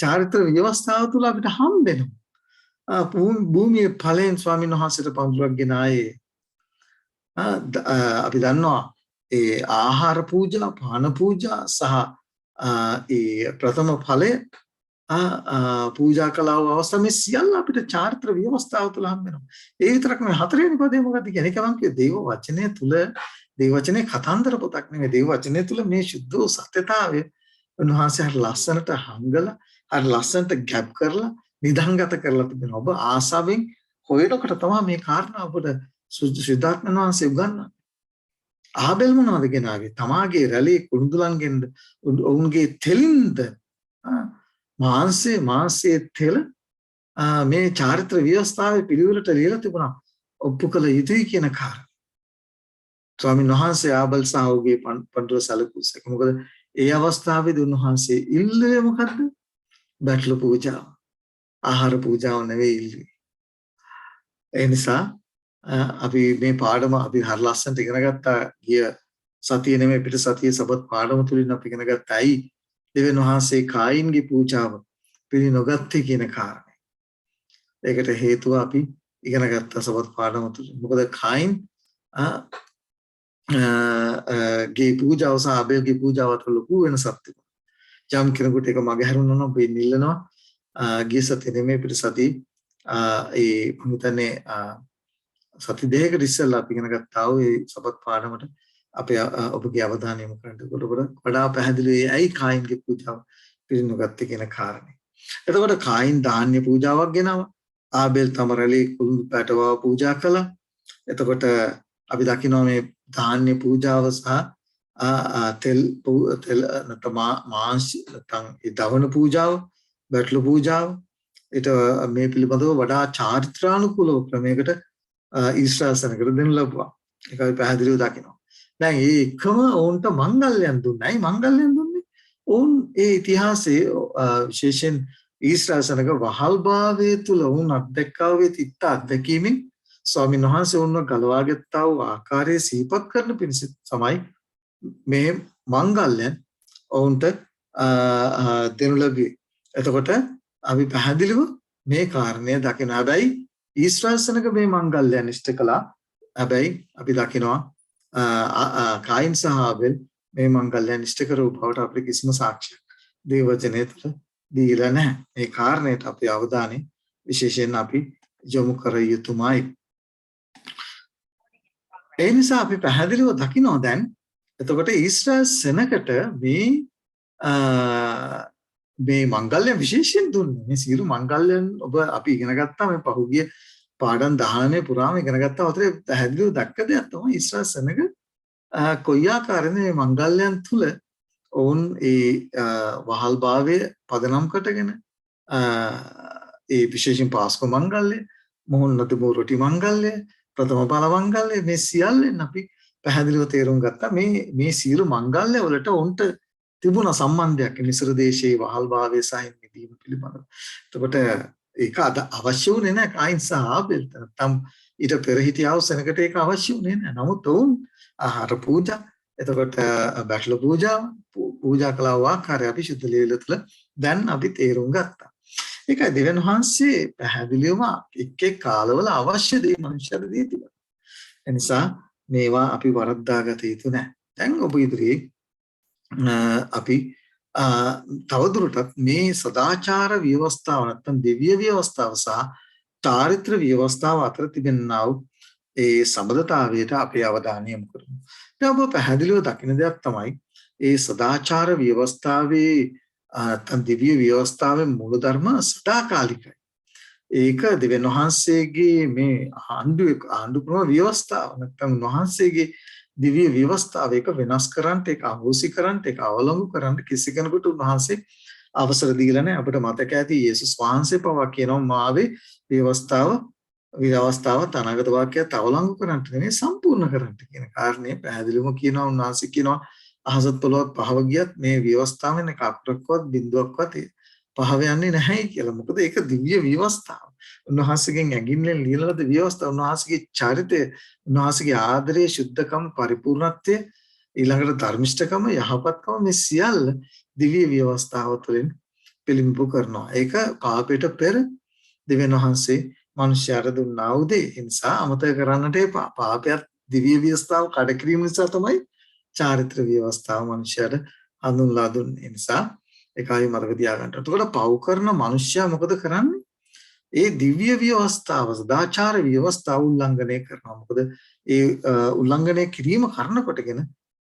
චාරිත්‍ර ව්‍යවස්ථාව තුළ අපිට හම් වෙනවා භූමියේ ඵලෙන් ස්වාමීන් වහන්සේට පඳුරක් ගෙනායේ. අපි දන්නවා ඒ ආහාර පූජා, පාන පූජා සහ ඒ ප්‍රථම ඵලය පූජා කළා වූ අවස්ථාව මේ සියල්ල අපිට චාරිත්‍ර ව්‍යවස්ථාව තුළ හම් වෙනවා. ඒ විතරක් නෙවෙයි හතරවෙනි පදේ මොකක්ද කියන්නේ? ඒක මම කිය දේව වචනය තුළ දේව වචනේ කතන්දර පොතක් නෙවෙයි. දේව වචනය තුළ මේ සුද්ධ වූ සත්‍යතාවය උන්වහන්සේ හරි ලස්සනට හංගලා හරි ලස්සනට ගැප් කරලා නිදහංගත කරලා තිබෙනවා. ඔබ ආසාවෙන් හොයනකොට තමයි මේ කාරණා ඔබට සිද්ධාර්ථ වහන්සේ උගන්වන්නේ. ආබෙල් මොනවද ගෙනාවේ? තමාගේ රැළේ කුණුදුලන්ගෙන් ඔවුන්ගේ තෙලින්ද මාංශයේ තෙල මේ චාරිත්‍ර ව්‍යවස්ථාවේ පිළිවෙලට ලියලා තිබුණා. ඔප්පු කළ යුතුයි කියන කාරණා. ස්වාමීන් වහන්සේ ආබෙල් සහ ඔහුගේ පඬුර සැලකුසේක. මොකද ඒ අවස්ථාවේදී උන්වහන්සේ ඉල්ලුවේ මොකද්ද? බැටළු පූජාව. ආහාර පූජාව නෙවෙයි ඉල්ලුවේ. ඒ නිසා අපි මේ පාඩම අපි හරි ලස්සනට ඉගෙන ගත්තා. ගිය සතියේ නෙමෙයි පිට සතියේ සබත් පාඩම තුලින් අපි ඉගෙන ගත්තා. ඇයි දෙවියන් වහන්සේ කායින්ගේ පූජාව පිළි නොගත්තේ කියන කාරණය. ඒකට හේතුව අපි ඉගෙන ගත්තා සබත් පාඩම තුලින්. මොකද කායින් ගේ පූජාව සහ ආබේල්ගේ පූජාව අතර ලොකු වෙනසක් තිබුණා. යම් කෙනෙකුට ඒක මගහැරුණා නම් වෙන්නේ ඉල්ලනවා. ගිය සතියේ නෙමෙයි පිට සතියේ ඒ මුතනේ සති දෙකකට ඉස්සෙල්ලා අපි ඉගෙන ගත්තා වූ ඒ සබත් පාඩමට අපේ ඔබගේ අවධානය යොමු කරන්න. ඒකට වඩා පැහැදිලි ඇයි කායින්ගේ පූජාව පිළිනුගත්තේ කියන කාරණේ. එතකොට කායින් ධාන්‍ය පූජාවක් ගෙනාවා. ආබෙල් තමරලේ කුළුණු පැටවව පූජා කළා. එතකොට අපි දකිනවා මේ ධාන්‍ය පූජාව සහ තෙල් නැත්නම් මාංශ නැත්නම් ඒ දවන පූජාව, බැටළු පූජාව ඊට මේ පිළිබඳව වඩා චාරිත්‍රානුකූල ක්‍රමයකට ඊශ්‍රායල් සෙනඟට දෙන්න ලැබුවා. ඒක අපි පැහැදිලිව දකිනවා. දැන් මේ එකම ඔවුන්ට මංගල්‍යයන් දුන්නයි. මංගල්‍යයන් දුන්නේ ඔවුන් ඒ ඉතිහාසයේ විශේෂයෙන් ඊශ්‍රායල් සෙනඟ වහල්භාවයේ තුල ඔවුන් අත්දැක්කා වූ තිත්ත අත්දැකීමෙන් ස්වාමීන් වහන්සේ ඔවුන්ව ගලවාගත්තා වූ ආකාරයේ සිහිපත් කරන පිණිස තමයි මේ මංගල්‍යයන් ඔවුන්ට දෙනු ලැබුවේ. එතකොට අපි පැහැදිලිව මේ කාරණය දකින. හැබැයි ඊශ්‍රායල් සෙනඟ මේ මංගල්‍යයන් ඉෂ්ට කළා. හැබැයි අපි දකිනවා කායින් සහ ආබෙල් මේ මංගල්‍යයන් ඉෂ්ට කරව බවට අපිට කිසිම සාක්ෂියක් දේව වචනය තුළ දීලා නැහැ. මේ කාරණයට අපේ අවධානය විශේෂයෙන් අපි යොමු කර යුතුමයි. ඒ නිසා අපි පැහැදිලිව දකිනවා දැන් එතකොට ඊශ්‍රායල් සෙනඟට මේ මංගල්‍ය විශේෂයෙන් දුන්නේ. මේ සියලු මංගල්‍යයන් ඔබ අපි ඉගෙන ගත්තා මේ පහුගිය පාඩම් 19 පුරාම ඉගෙන ගත්තා. අතරේ පැහැදිලිව දැක්ක දෙයක් තමයි ඊශ්‍රායල් සෙනඟ කොයි ආකාරයෙන්ද මේ මංගල්‍යයන් තුල ඔවුන් ඒ වහල්භාවය පදනම් කොටගෙන ඒ විශේෂයෙන් පාස්කු මංගල්‍ය, මොහොන්නත බෝරටි මංගල්‍ය, ප්‍රථම ඵල මංගල්‍ය මේ සියල්ලෙන් අපි පැහැදිලිව තේරුම් ගත්තා. මේ සියලු මංගල්‍ය වලට ඔවුන්ට තිබුණ සම්බන්ධයක් මිස්ර දේශයේ වහල්භාවය සහ නිදීම පිළිබඳව. එතකොට ඒක අද අවශ්‍ය වුණේ නැහැ කායින් සහ ආබෙල්ට. නැත්නම් ඊට පෙර හිටියව සෙනඟට ඒක අවශ්‍ය වුණේ නැහැ. නමුත් ඔවුන් ආහාර පූජා, එතකොට බැටළු පූජා කළා වූ ආකාරය අපි සුද්ධ ලේවිල තුළ දැන් අපි තේරුම් ගත්තා. ඒකයි දෙවියන් වහන්සේ පැහැදිලිවම එක් එක් කාලවල අවශ්‍ය දේ මනුෂ්‍යයට දී තිබෙනවා. ඒ නිසා මේවා අපි වරද්දාගත යුතු නැහැ. දැන් ඔබ ඉදිරියේ අපි තවදුරටත් මේ සදාචාර ව්‍යවස්ථාව නැත්නම් දිව්‍ය ව්‍යවස්ථාව සහ චාරිත්‍ර ව්‍යවස්ථාව අතර තිබෙනා වූ ඒ සම්බන්ධතාවයට අපේ අවධානය යොමු කරමු. දැන් ඔබ පැහැදිලිව දකින දෙයක් තමයි ඒ සදාචාර ව්‍යවස්ථාවේ නැත්නම් දිව්‍ය ව්‍යවස්ථාවේ මූලධර්ම සදාකාලිකයි. ඒක දෙවියන් වහන්සේගේ මේ ආණ්ඩු ක්‍රම ව්‍යවස්ථාව නැත්නම් වහන්සේගේ දිව්‍ය ව්‍යවස්ථාව එක වෙනස් කරන්න, ඒක අහෝසි කරන්න, ඒක අවලංගු කරන්න කිසි කෙනෙකුට උන්වහන්සේ අවසර දීලා නැහැ. අපිට මතක ඇති යේසුස් වහන්සේ පවා කියනවා මාවේ ව්‍යවස්ථාව තනාගත වාක්‍යයත් අවලංගු කරන්න නෙමෙයි සම්පූර්ණ කරන්න කියන කාරණේ පැහැදිලිවම කියනවා. උන්වහන්සේ කියනවා අහසත් පොළොවත් පහව ගියත් මේ ව්‍යවස්ථාවෙන් එක අක්‍රක්වත් බිඳුවක්වත් පහව යන්නේ නැහැ කියලා. මොකද ඒක දිව්‍ය ව්‍යවස්ථාව. උන්වහන්සේගෙන් ඇඟිල්ලෙන් ලියන ලද ව්‍යවස්ථා, උන්වහන්සේගේ චරිතය, උන්වහන්සේගේ ආදරය, ශුද්ධකම, පරිපූර්ණත්වය, ඊළඟට ධර්මිෂ්ඨකම, යහපත්කම, මේ සියල්ල දිව්‍ය ව්‍යවස්ථාව තුළින් පිළිඹු කරනවා. ඒක පාපයට පෙර දෙවියන් වහන්සේ මිනිස්යාට දුන්නා වූ දේ. ඒ නිසා අමතක කරන්නට එපා. පාපයත් දිව්‍ය ව්‍යවස්ථාව කඩකිරීම නිසා තමයි චාරිත්‍ර ව්‍යවස්ථාව මිනිස්යාට හඳුන්ලා දුන්නේ. ඒ නිසා ඒකයි මතක තියාගන්න. එතකොට පව් කරන මිනිස්යා මොකද කරන්නේ? ඒ දිව්‍ය ව්‍යවස්ථාව, සදාචාර ව්‍යවස්ථාව උල්ලංඝනය කරනවා. මොකද ඒ උල්ලංඝනය කිරීම කරන කොටගෙන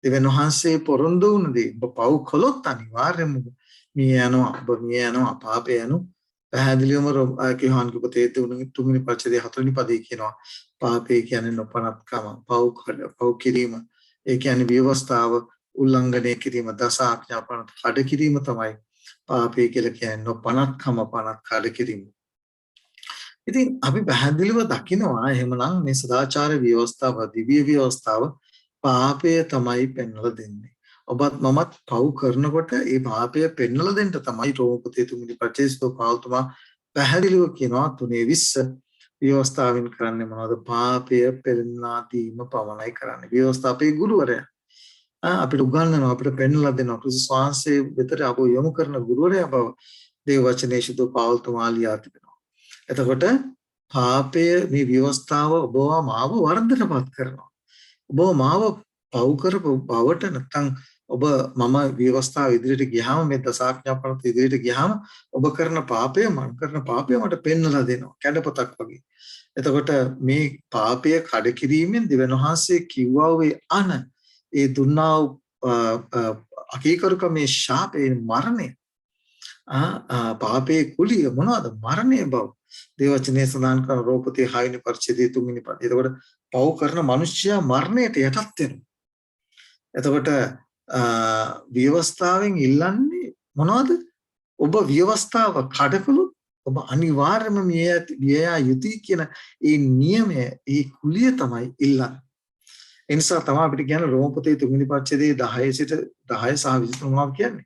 දෙවියන් වහන්සේ පොරොන්දු වුණ දේ ඔබ පව් කළොත් අනිවාර්යයෙන්ම මිය යනවා. ඔබ මිය යනවා, පාපය යනවා. පැහැදිලිවම කිව්වන් කිපතේ තුන්වෙනි පරිච්ඡේදයේ 4වෙනි පදේ කියනවා පාපය කියන්නේ නොපනත්කම, පව් කිරීම. ඒ කියන්නේ ව්‍යවස්ථාව උල්ලංඝනය කිරීම, දස ආඥා පනත් කඩ කිරීම තමයි පාපය කියලා කියන්නේ. නොපනත්කම, පනත් කඩ කිරීම. ඉතින් අපි පැහැදිලිව දකිනවා එහෙමනම් මේ සදාචාර ව්‍යවස්ථාව, දිව්‍ය ව්‍යවස්ථාව පාපය තමයි පෙන්වලා දෙන්නේ. ඔබත් මමත් පව් කරනකොට ඒ පාපය පෙන්වලා දෙන්න තමයි රෝමපතේ 3 පරිච්ඡේදයේ පාවුතුමා පැහැදිලිව කියනවා 3:20 ව්‍යවස්ථාවෙන් කරන්නේ මොනවද? පාපය පෙන්වා දීම පමණයි කරන්නේ. ව්‍යවස්ථාපේ ගුරුවරයා අපිට උගන්වනවා, අපිට පෙන්වලා දෙනවා. ක්‍රිස්තුස් වහන්සේ වෙතට අපව යොමු කරන ගුරුවරයා බව දේව වචනේ සුදු පාවුතුමා ලියා තිබෙනවා. එතකොට පාපය මේ ව්‍යවස්ථාව ඔබව මාව වර්ධනපත් කරනවා. ඔබ මාව පව් කරපු බවට නැත්නම් ඔබ මම ව්‍යවස්ථාව ඉදිරියට ගියාම, මේ දසාඥා පනත ඉදිරියට ගියාම ඔබ කරන පාපය, මම කරන පාපය මට පෙන්වලා දෙනවා කැඩපතක් වගේ. එතකොට මේ පාපය කඩ කිරීමෙන් දෙවියන් වහන්සේ කිව්වා වේ ඒ දුන්නා අකීකරුකමේ ශාපේ මරණය, පාපේ කුලිය මොනවද? මරණය බව දේවචනේ සඳහන් කරන රෝපතේ 6 වෙනි පරිච්ඡේදයේ 3 වෙනි පදය. එතකොට පව් කරන මිනිස්සයා මරණයට යටත් වෙනවා. එතකොට ව්‍යවස්ථාවෙන් ඉල්ලන්නේ මොනවද? ඔබ ව්‍යවස්ථාව කඩකළොත් ඔබ අනිවාර්යයෙන්ම මිය යුතුයි කියන ඒ නියමය, ඒ කුලිය තමයි ඉල්ලන්නේ. ඒ නිසා තමයි අපිට කියන්නේ රෝමපතේ 3 වෙනි පරිච්ඡේදයේ 10 සිට 10 සහ 23 මොනවද කියන්නේ?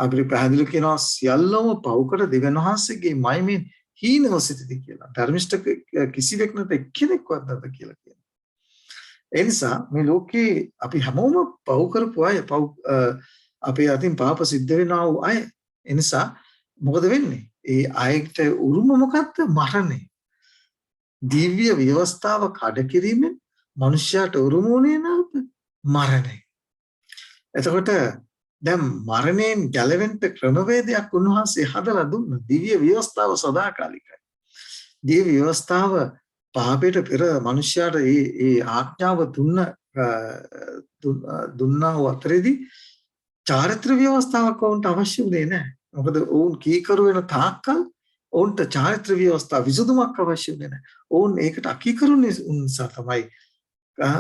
අපිට පැහැදිලි කියනවා සියල්ලම පව්කට දෙවියන් වහන්සේගේ මහිමෙන් හීනව සිටිති කියලා. ධර්මිෂ්ඨ කිසිවෙක් නැත, එක්කෙනෙක්වත් නැත කියලා කියනවා. ඒ නිසා මේ ලෝකේ අපි හැමෝම පව් කරපු අය, අපේ අතින් පාප සිද්ධ වෙනා වූ අය. ඒ නිසා මොකද වෙන්නේ? ඒ අයට උරුම මොකක්ද? මරණය. දිව්‍ය ව්‍යවස්ථාව කඩ කිරීමෙන් මනුෂ්‍යයාට උරුම වුණේ නැවත මරණය. එතකොට දැන් මරණයෙන් ගැලවෙන්න ක්‍රමවේදයක් උන්වහන්සේ හදලා දුන්න. දිව්‍ය ව්‍යවස්ථාව සදාකාලිකයි. දිව්‍ය ව්‍යවස්ථාව පාපයට පෙර මනුෂ්‍යයාට ඒ ආඥාව දුන්නා වූ අතරේදී චාරිත්‍ර ව්‍යවස්ථාවක් වුන්ට අවශ්‍ය වුණේ නැහැ. මොකද ඔවුන් කීකරු වෙන තාක්කල් ඔවුන්ට චාරිත්‍ර ව්‍යවස්ථාව විසඳුමක් අවශ්‍ය වුණේ නැහැ. ඔවුන් ඒකට අකීකරු නිසා තමයි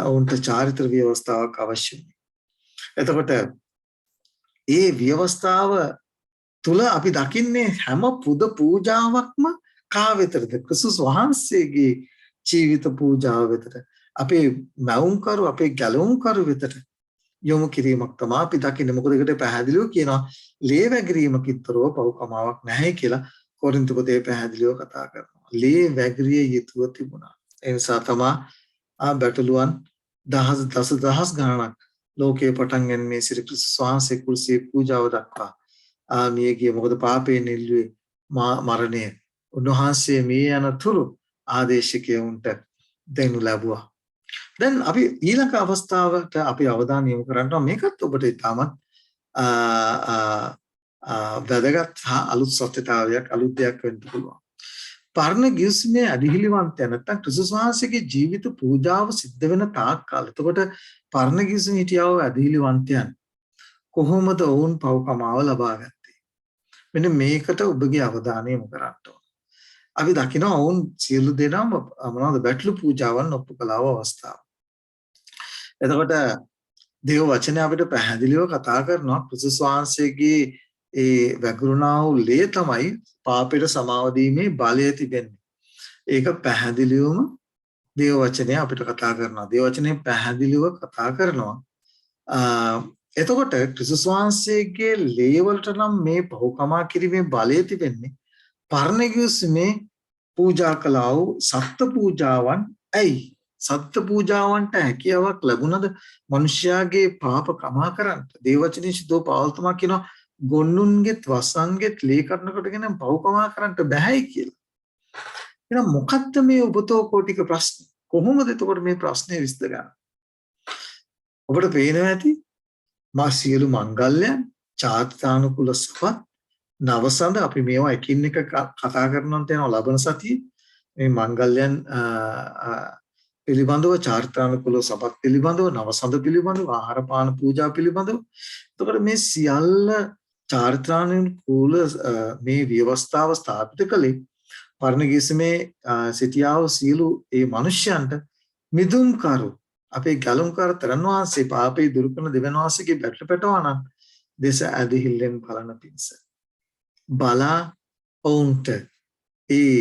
ඔවුන්ට චාරිත්‍ර ව්‍යවස්ථාවක් අවශ්‍ය වුණේ. එතකොට ඒ ව්‍යවස්ථාව තුල අපි දකින්නේ හැම පුද පූජාවක්ම කා වෙතද? ක්‍රිස්තුස් වහන්සේගේ ජීවිත පූජාව වෙතට, අපේ මවුන්කරු, අපේ ගැලවුම්කරු වෙතට යොමු කිරීමක් තමයි අපි දකින්නේ. මොකද ඒකට පැහැදිලිව කියනවා ලේ වැගිරීමකිතරව පව්කමාවක් නැහැ කියලා කොරින්තු පොතේ පැහැදිලිව කතා කරනවා. ලේ වැගිරිය යුතුව තිබුණා. ඒ නිසා තමයි බැටළුවන් දහස් ගණනක් ලෝකේ පටන් ගන්නේ ශ්‍රී ක්‍රිස්තුස් වහන්සේ කුරුසියේ පූජාව දක්වා මිය ගිය. මොකද පාපයෙන් නිල්ලුවේ මරණය. උන්වහන්සේ මිය යනතුරු ආදේශකයන්ට දෙනු ලැබුවා. දැන් අපි ඊළඟ අවස්ථාවට අපි අවධානය යොමු කරනවා. මේකත් ඔබට ඉතාමත් වැදගත් අලුත් සත්‍යතාවයක්, අලුත් දෙයක් වෙන්න පුළුවන්. පරණ ගිවිසුමේ අදිහිලිවන්තය නැත්නම් ක්‍රිස්තුස් වහන්සේගේ ජීවිත පූජාව සිද්ධ වෙන තාක් කාල. එතකොට පරණ ගිවිසුමේ හිටියව අදිහිලිවන්තයන් කොහොමද ඔවුන් පව්කමාව ලබා ගත්තේ? මෙන්න මේකට ඔබගේ අවධානය යොමු කරන්න ඕන. අපි දකිනවා ඔවුන් සියලු දෙනාම මොනවද? බැටළු පූජාවන් ඔප්පු කළාව අවස්ථාව. එතකොට දේව වචනේ අපිට පැහැදිලිව කතා කරනවා ක්‍රිස්තුස් වහන්සේගේ ඒ වැගුරුණා වූ ලේ තමයි පාපයට සමාව දීමේ බලය තිබෙන්නේ. ඒක පැහැදිලිවම දේව වචනේ අපිට කතා කරනවා. දේව වචනේ පැහැදිලිව කතා කරනවා. එතකොට ක්‍රිස්තුස් වහන්සේගේ ලේ වලට නම් මේ පව්කමා කිරීමේ බලය තිබෙන්නේ පරණ ගිවිසුමේ පූජා කළා වූ සත්ත්ව පූජාවන් ඇයි සත්ත්ව පූජාවන්ට හැකියාවක් ලැබුණද මිනිස්යාගේ පාප කමා කරන්න දේවචනී සිතෝ පාවල්තුමා කියනවා ගොන්නුන්ගෙත් වසන්ගෙත් ලේ කරන කොටගෙන පව් කමා කරන්න බෑයි කියලා. එහෙනම් මොකක්ද මේ උපතෝ කෝටික ප්‍රශ්නේ? කොහොමද එතකොට මේ ප්‍රශ්නේ විසඳගන්නේ? ඔබට පේනවා ඇති මා සියලු මංගල්‍යයන් චාරිත්‍රානුකූල සපත් නවසඳ අපි මේවා එකින් එක කතා කරනවට යනවා ලබන සතියේ මේ මංගල්‍යයන් පිළිබඳව චාරිත්‍රානුකූල සපත් පිළිබඳව නවසඳ පිළිබඳව ආහාර පාන පූජා පිළිබඳව එතකොට මේ සියල්ල චාරිත්‍රානුකූල මේ ව්‍යවස්ථාව ස්ථාපිත කළේ පරණගිස්මේ සිටියාව සියලු ඒ මිනිස්යන්ට මිදුම්කරු අපේ ගැලුම්කර තරන් වහන්සේ පාපේ දුරු කරන දෙවියන් වහන්සේගේ බැටළ පැටවනම් දේශ ඇදහිල්ලෙන් බලන පිණිස බලා ඔවුන්ට ඒ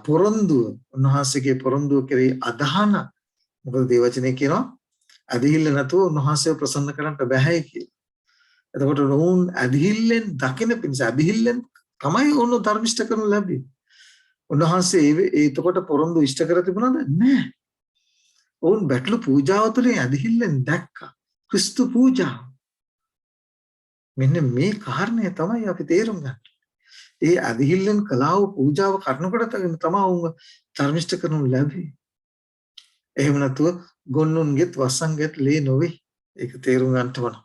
පොරොන්දුව උන්වහන්සේගේ පොරොන්දුව කෙරෙහි අදහන මොකද දේවචනේ කියනවා ඇදහිල්ල නැතුව උන්වහන්සේව ප්‍රසන්න කරන්න බැහැ කියලා. එතකොට ඔවුන් ඇදහිල්ලෙන් දකින පිණිස ඇදහිල්ලෙන් තමයි ඔවුන් ධර්මිෂ්ඨ කරනු ලැබෙන්නේ. උන්වහන්සේ එතකොට පොරොන්දු ඉෂ්ට කර තිබුණාද? නැහැ. ඔවුන් බැටළු පූජාව තුළින් ඇදහිල්ලෙන් දැක්කා. ක්‍රිස්තු පූජාව. මෙන්න මේ කාරණය තමයි අපි තේරුම් ගන්න. ඒ ඇදහිල්ලෙන් කළා වූ පූජාව කරනකොට තමයි ඔවුන් ධර්මිෂ්ඨ කරනු ලැබෙන්නේ. එහෙම නැතුව ගොන්නුන්ගෙත් වසංගෙත් ලේ නොවේ. ඒක තේරුම් ගන්න ඕන.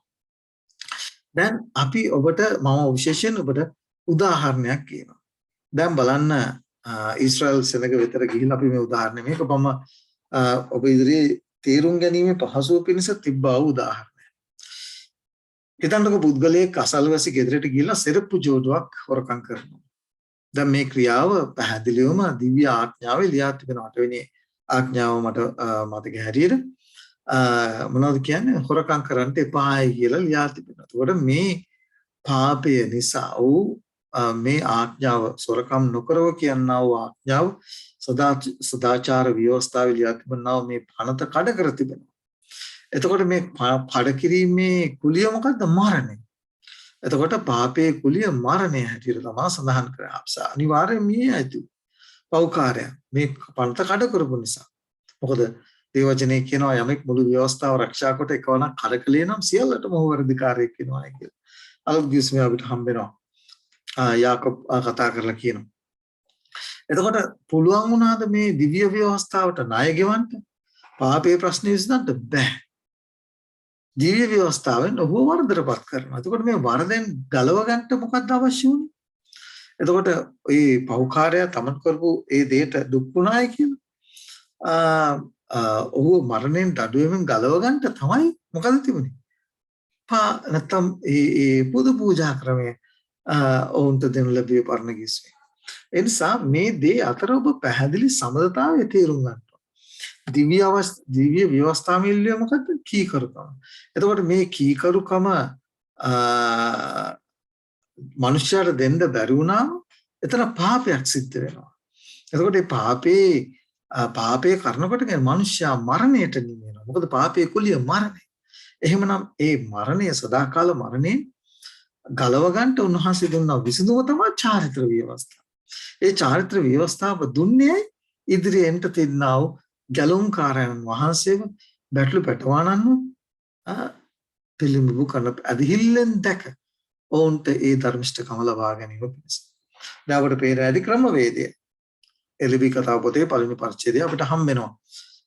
දැන් අපි ඔබට මම විශේෂයෙන් ඔබට උදාහරණයක් කියනවා. දැන් බලන්න ඊශ්‍රායල් සෙනග වෙතට ගිහිල්ලා අපි මේ උදාහරණය මේක මම ඔබ ඉදිරියේ තේරුම් ගැනීම පහසුව පිණිස තිබ්බා වූ උදාහරණයක්. හිතන්නකො පුද්ගලයෙක් අසල්වැසි ගෙදරට ගිහිල්ලා සෙරප්පු ජෝඩුවක් හොරකම් කරනවා. දැන් මේ ක්‍රියාව පැහැදිලිවම දිව්‍ය ආඥාවේ ලියා තිබෙනවා. 8 වෙනි ආඥාව මට මතක හැටියට මොනවද කියන්නේ හොරකම් කරන්න එපායි කියලා ලියා තිබෙනවා. ඒකට මේ පාපය නිසා වූ මේ ආඥාව සොරකම් නොකරව කියනා වූ ආඥාව සදාචාර ව්‍යවස්ථාවේ ලියා තිබෙනා මේ පනත කඩ කර තිබෙනවා. එතකොට මේ පඩ කිරීමේ කුලිය මොකද්ද? මරණය. එතකොට පාපයේ කුලිය මරණය හැටියට තමයි සඳහන් කරන්නේ. අපසා අනිවාර්යයෙන් මේ ඇති පෞකාරය මේ පනත කඩ කරපු නිසා. මොකද දේවචනේ කියනවා යමෙක් මුළු ව්‍යවස්ථාව ආරක්ෂා කොට එකවරක් කරකලේ නම් සියල්ලටම ඔහු වර්ධිකාරයෙක් වෙනවා කියලා. අලුත් ගිස්මේ අපිට හම්බෙනවා. යාකෝබ් කතා කරලා කියනවා. එතකොට පුළුවන් වුණාද මේ දිව්‍ය ව්‍යවස්ථාවට ණය ගෙවන්න? පාපේ ප්‍රශ්නේ විසඳන්න බෑ. දිව්‍ය ව්‍යවස්ථාවෙන් ඔහු වරදටපත් කරනවා. එතකොට මේ වරදෙන් ගලව ගන්න මොකක්ද අවශ්‍ය වුනේ? එතකොට මේ පෞකාරය තමන් කරපු ඒ දෙයට දුක් වුණායි කියලා. ඔහු මරණයෙන් දඩුවමින් ගලව ගන්න තමයි මොකද තිබුණේ? නැත්තම් ඒ පුද පූජා ක්‍රමය ඔවුන්ට දෙනු ලැබිය පරණ ගිස්මේ. ඒ නිසා මේ දේ අතර ඔබ පැහැදිලි සමදතාවය තේරුම් ගන්න. දිව්‍ය ව්‍යවස්ථාවෙල්ලිය මොකද්ද? කීකරුකම. එතකොට මේ කීකරුකම මනුෂ්‍යයාට දෙන්න බැරි වුණාම එතන පාපයක් සිද්ධ වෙනවා. එතකොට මේ පාපේ කරනකොට මනුෂ්‍යයා මරණයට නිවෙනවා. මොකද පාපයේ කුලිය මරණය. එහෙමනම් ඒ මරණය සදාකාල මරණේ ගලව ගන්නට උන්වහන්සේ දුන්න විසඳුම තමයි චාරිත්‍ර ව්‍යවස්ථාව. ඒ චාරිත්‍ර ව්‍යවස්ථාව දුන්නේ ඉදිරියෙන්ට තින්නා වූ ගැලුම්කාරයන් වහන්සේව බැටළු පැටවානන්ව පිළිඹු කරන අධිහිල්ලෙන් දැක ඔවුන්ට ඒ ධර්මිෂ්ඨකම ලබා ගැනීම පිණිස. දැන් අපට පේන ඇති ක්‍රමවේදය එළිබි කතා පොතේ පළවෙනි පරිච්ඡේදය අපිට හම්බ වෙනවා.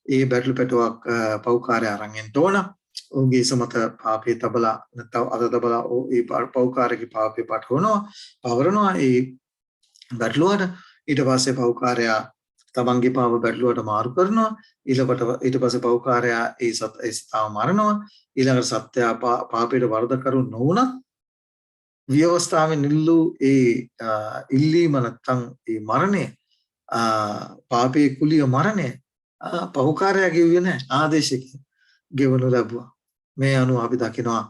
ඒ බැටළු පැටවක් පෞකාරය අරන් එන්න ඕන. ඔහුගේ සමත පාපේ තබලා නැත්නම් අද තබලා ඒ පෞකාරයේ පාපේ පවරනවා ඒ බැටළුවට. ඊට පස්සේ පෞකාරයා තමන්ගේ පාව බැටළුවට මාරු කරනවා. ඊට පස්සේ පෞකාරයා ඒ සතාව මරනවා. ඊළඟට සත්‍යය පාපයට වරද කරු නොවුනත් ව්‍යවස්ථාවෙන් නිල්ලු ඒ ඉල්ලීම නැත්නම් ඒ මරණය පාපේ කුලිය මරණය පෞකාරයා ගෙවුවේ නැහැ. ආදේශකින් ගෙවනු ලැබුවා. මේ අනුව අපි දකිනවා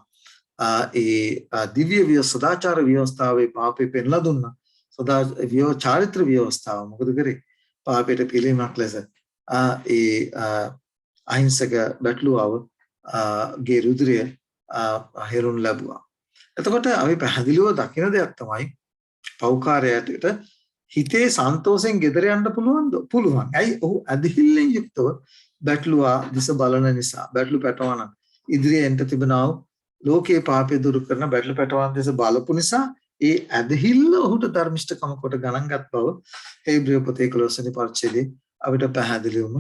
ඒ දිව්‍ය සදාචාර ව්‍යවස්ථාවේ පාපේ පෙන්ලා දුන්නා. චාරිත්‍ර ව්‍යවස්ථාව මොකද කරේ? පාපයට පිළිමක් ලෙස ඒ අහිංසක බැටළුවව ගේ රුධිරය හේරුන් ලැබුවා. එතකොට අපි පැහැදිලිව දකින දෙයක් තමයි පෞකාරයට හිතේ සන්තෝෂෙන් ගෙදර යන්න පුළුවන්ද? පුළුවන්. ඇයි? ඔහු ඇදහිල්ලෙන් යුක්තව බැටළුවා දිස බලන නිසා. බැටළු පැටවන ඉදිරියෙන් තිබෙනා ලෝකේ පාපේ දුරු කරන බැටළු පැටවන දිස බලපු නිසා ඒ ඇදහිල්ල ඔහුට ධර්මිෂ්ඨකම කොට ගණන් ගත් බව හේබ්‍රෙය පොතේ 11 වෙනි පරිච්ඡේදයේ අපිට පැහැදිලිවම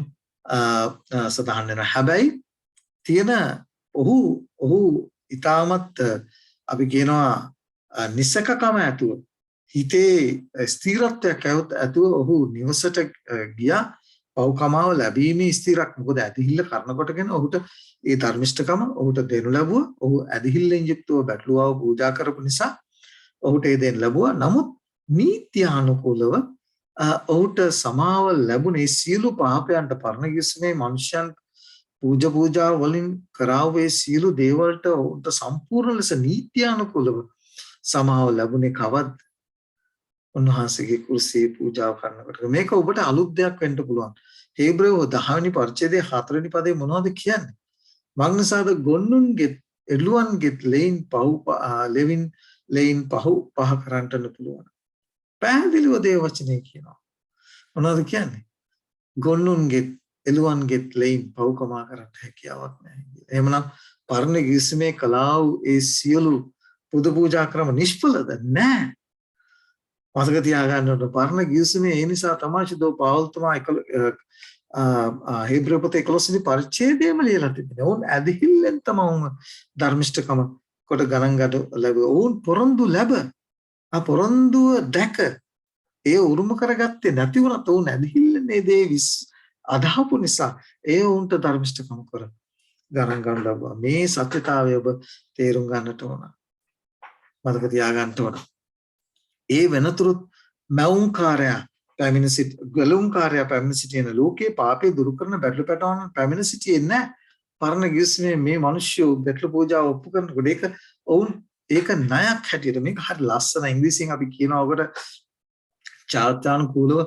සඳහන් වෙනවා. හැබැයි තියෙන ඔහු ඊටමත් අපි කියනවා නිසකකම ඇතුව හිතේ ස්ථිරත්වයක් ඇතුව ඔහු නිවසට ගියා පව්කමාව ලැබීමේ ස්ථිරක්. මොකද ඇදහිල්ල කරනකොටගෙන ඔහුට ඒ ධර්මිෂ්ඨකම ඔහුට දෙනු ලැබුවා. ඔහු ඇදහිල්ලෙන් යුක්තව බැටළුවාව පූජා කරපු නිසා ඔහුට ඒ දෙන්න ලැබුවා. නමුත් නීත්‍යානුකූලව ඔහුට සමාව ලැබුණේ සියලු පාපයන්ට පරණ කිස්මේ මනුෂ්‍යයන් පූජා වලින් කරාවේ සියලු දේවල්ට ඔහුට සම්පූර්ණ ලෙස නීත්‍යානුකූලව සමාව ලැබුණේ කවද්ද? උන්වහන්සේගේ කුරුසියේ පූජාව කරනකොට. මේක ඔබට අලුත් දෙයක් වෙන්න පුළුවන්. හේබ්‍රෙය 10 වෙනි පරිච්ඡේදයේ 4 වෙනි පදේ මොනවද කියන්නේ? මග්නසාද ගොන්නුන්ගෙත් එළුවන්ගෙත් ලෙවින් පහ කරන්නට පුළුවන්. පැහැදිලිව දේව වචනේ කියනවා. මොනවද කියන්නේ? ගොන්නුන්ගෙත් එළුවන්ගෙත් ලෙයින් පව්කමා කරන්න හැකියාවක් නැහැ. එහෙමනම් පරණ ගිවිසුමේ කලාව ඒ සියලු පුද පූජා ක්‍රම නිෂ්ඵලද? නැහැ. මතක තියාගන්න ඕන පරණ ගිවිසුමේ ඒ නිසා තමයි සුදෝ පාවුල් තමයි හේබ්‍රෙය පොතේ 11 වෙනි පරිච්ඡේදයේම ලියලා තිබෙනවා. ඔවුන් ඇදහිල්ලෙන් තමයි ධර්මිෂ්ඨකම කොට ගණන් ගන්න ලැබුවා. ඔවුන් පොරොන්දු ලැබ පොරොන්දුව දැක ඒ උරුම කරගත්තේ නැති වුණත් ඔවුන් ඇදහිල්ලෙන් මේ දේ අදහපු නිසා ඒ ඔවුන්ට ධර්මිෂ්ඨකම කර ගණන් ගන්න ලැබුවා. මේ සත්‍යතාවය ඔබ තේරුම් ගන්නට ඕන. මතක තියාගන්න ඕන. ඒ වෙනතුරුත් මෞංකාරයා පැමිණ සිට ගලුම්කාරයා පැමිණ සිටින ලෝකේ පාපේ දුරු කරන බැටළු පැටවන පැමිණ සිටියේ නැහැ. පරණ ගිවිසුමේ මේ මිනිස්සු බැටළු පූජාව ඔප්පු කරනකොට ඒක ණයක් හැටියට මේක හරි ලස්සන ඉංග්‍රීසියෙන් අපි කියනවා ඔකට චාරිත්‍රානුකූලව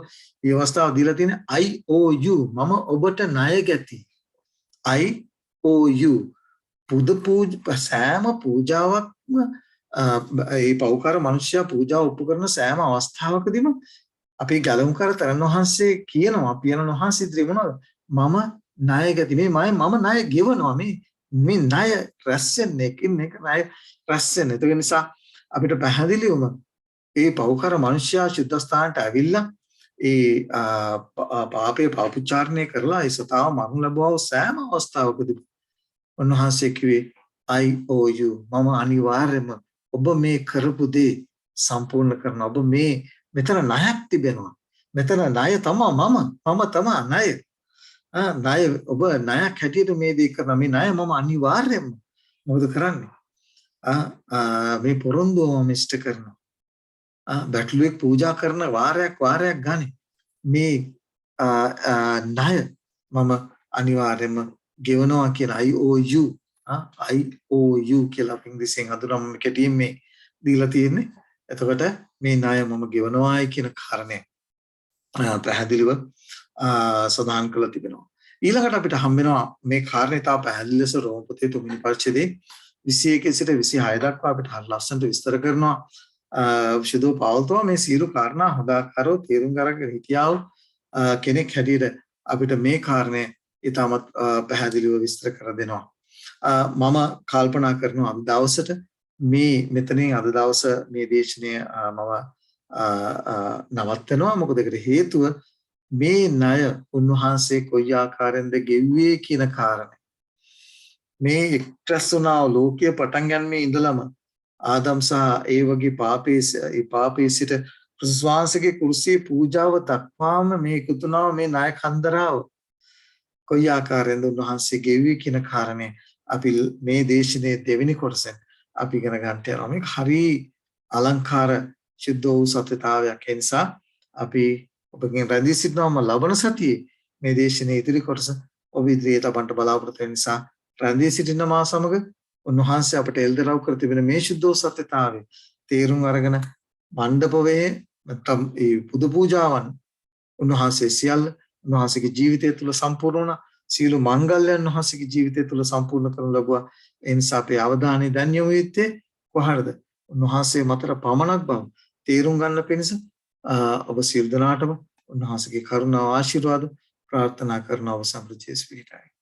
ව්‍යවස්ථාව දීලා තියෙන IOU මම ඔබට ණය ගැති. IOU සෑම පූජාවක්ම ඒ පෞකාර මිනිසයා පූජාව ඔප්පු කරන සෑම අවස්ථාවකදීම අපි ගලමුකාර තරණ වහන්සේ කියනවා පියනන වහන්සේ ඉදිරියේ මොනවද? මම ණය ගැති. මම ණය ගෙවනවා. මේ ණය රැස්ෙන්නේ එකින් එක ණය රැස්ෙන්නේ. ඒක නිසා අපිට පැහැදිලිවම ඒ පෞකාර මිනිසයා සුද්ධස්ථානට ඇවිල්ලා ඒ පාපේ පාපුච්චාරණය කරලා ඒ සතාව මරණු ලැබුවා සෑම අවස්ථාවකදී උන්වහන්සේ කිව්වේ IOU මම අනිවාර්යයෙන්ම ඔබ මේ කරපු දේ සම්පූර්ණ කරනවා. ඔබ මෙතන ණයක් තිබෙනවා. මෙතන ණය තමයි මම තමයි ණය. ණය ඔබ ණයක් හැටියට මේ දේ කරනවා. මේ ණය මම අනිවාර්යයෙන්ම මොකද කරන්නේ? මේ පොරොන්දුව මම ඉෂ්ට කරනවා. බැටළුවෙක් පූජා කරන වාරයක් ගානේ මේ ණය මම අනිවාර්යයෙන්ම ගෙවනවා කියන IOU කියලා ඉංග්‍රීසියෙන් හඳුන්වන කෙටියෙන් මේ දීලා තියෙන්නේ. එතකොට මේ ණය මම ගෙවනවායි කියන කාරණය පැහැදිලිව සඳහන් කරලා තිබෙනවා. ඊළඟට අපිට හම් වෙනවා මේ කාරණේ තා පැහැදිලි ලෙස රෝම පොතේ 3 වෙනි පරිච්ඡේදයේ 21 සිට 26 දක්වා අපිට හරි ලස්සනට විස්තර කරනවා. සුදෝ පාවුල් මේ සියලු කාරණා හොදාකාරව තේරුම් ගන්න හිටියා කෙනෙක් හැටියට අපිට මේ කාරණේ ඊටමත් පැහැදිලිව විස්තර කර දෙනවා. මම කල්පනා කරනවා අද දවසට මෙතනින් අද දවස මේ දේශනය මම නවත්තනවා. මොකද ඒකට හේතුව මේ ණය උන්වහන්සේ කොයි ආකාරයෙන්ද ගෙව්වේ කියන කාරණේ. මේ එක්ට්‍රස් වුණා ලෝකීය පටන් ගන්නේ ඉඳලම ආදම් සහ ඒ වගේ පාපේ සිට ක්‍රිස්තුස්වහන්සේගේ කුරුසියේ පූජාව දක්වාම මේ එකතුනාව මේ ණය කන්දරාව කොයි ආකාරයෙන්ද උන්වහන්සේ ගෙව්වේ කියන කාරණේ අපි මේ දේශනේ දෙවෙනි කොටසෙන් අපි ඉගෙන ගන්නට යනවා. මේක හරි අලංකාර සුද්ධ වූ සත්‍යතාවයක්. ඒ නිසා අපි ඔබගෙන් රැඳී සිටිනවම ලබන සතියේ මේ දේශනේ ඉදිරි කොටස ඔබ ඉදිරියට අපන්ට බලාපොරොත්තු වෙන නිසා රැඳී සිටින මා සමග උන්වහන්සේ අපට එල්දරව් කර තිබෙන මේ සුද්ධ වූ සත්‍යතාවය තේරුම් අරගෙන මණ්ඩපයේ නැත්නම් ඒ පුද පූජාවන් උන්වහන්සේ සියල්ල උන්වහන්සේගේ ජීවිතය තුළ සම්පූර්ණ වුණා. සියලු මංගල්‍යයන් උන්වහන්සේගේ ජීවිතය තුළ සම්පූර්ණ කරනු ලැබුවා. ඒ නිසා අපේ අවධානය දැන් යොමු වෙත්තේ කොහටද? උන්වහන්සේ මතට පමණක් බව තේරුම් ගන්න පිණිස ඔබ සියලු දෙනාටම උන්වහන්සේගේ කරුණාව ආශිර්වාද ප්‍රාර්ථනා කරන ඔබ සමෘද්ධිය පිහිටයි.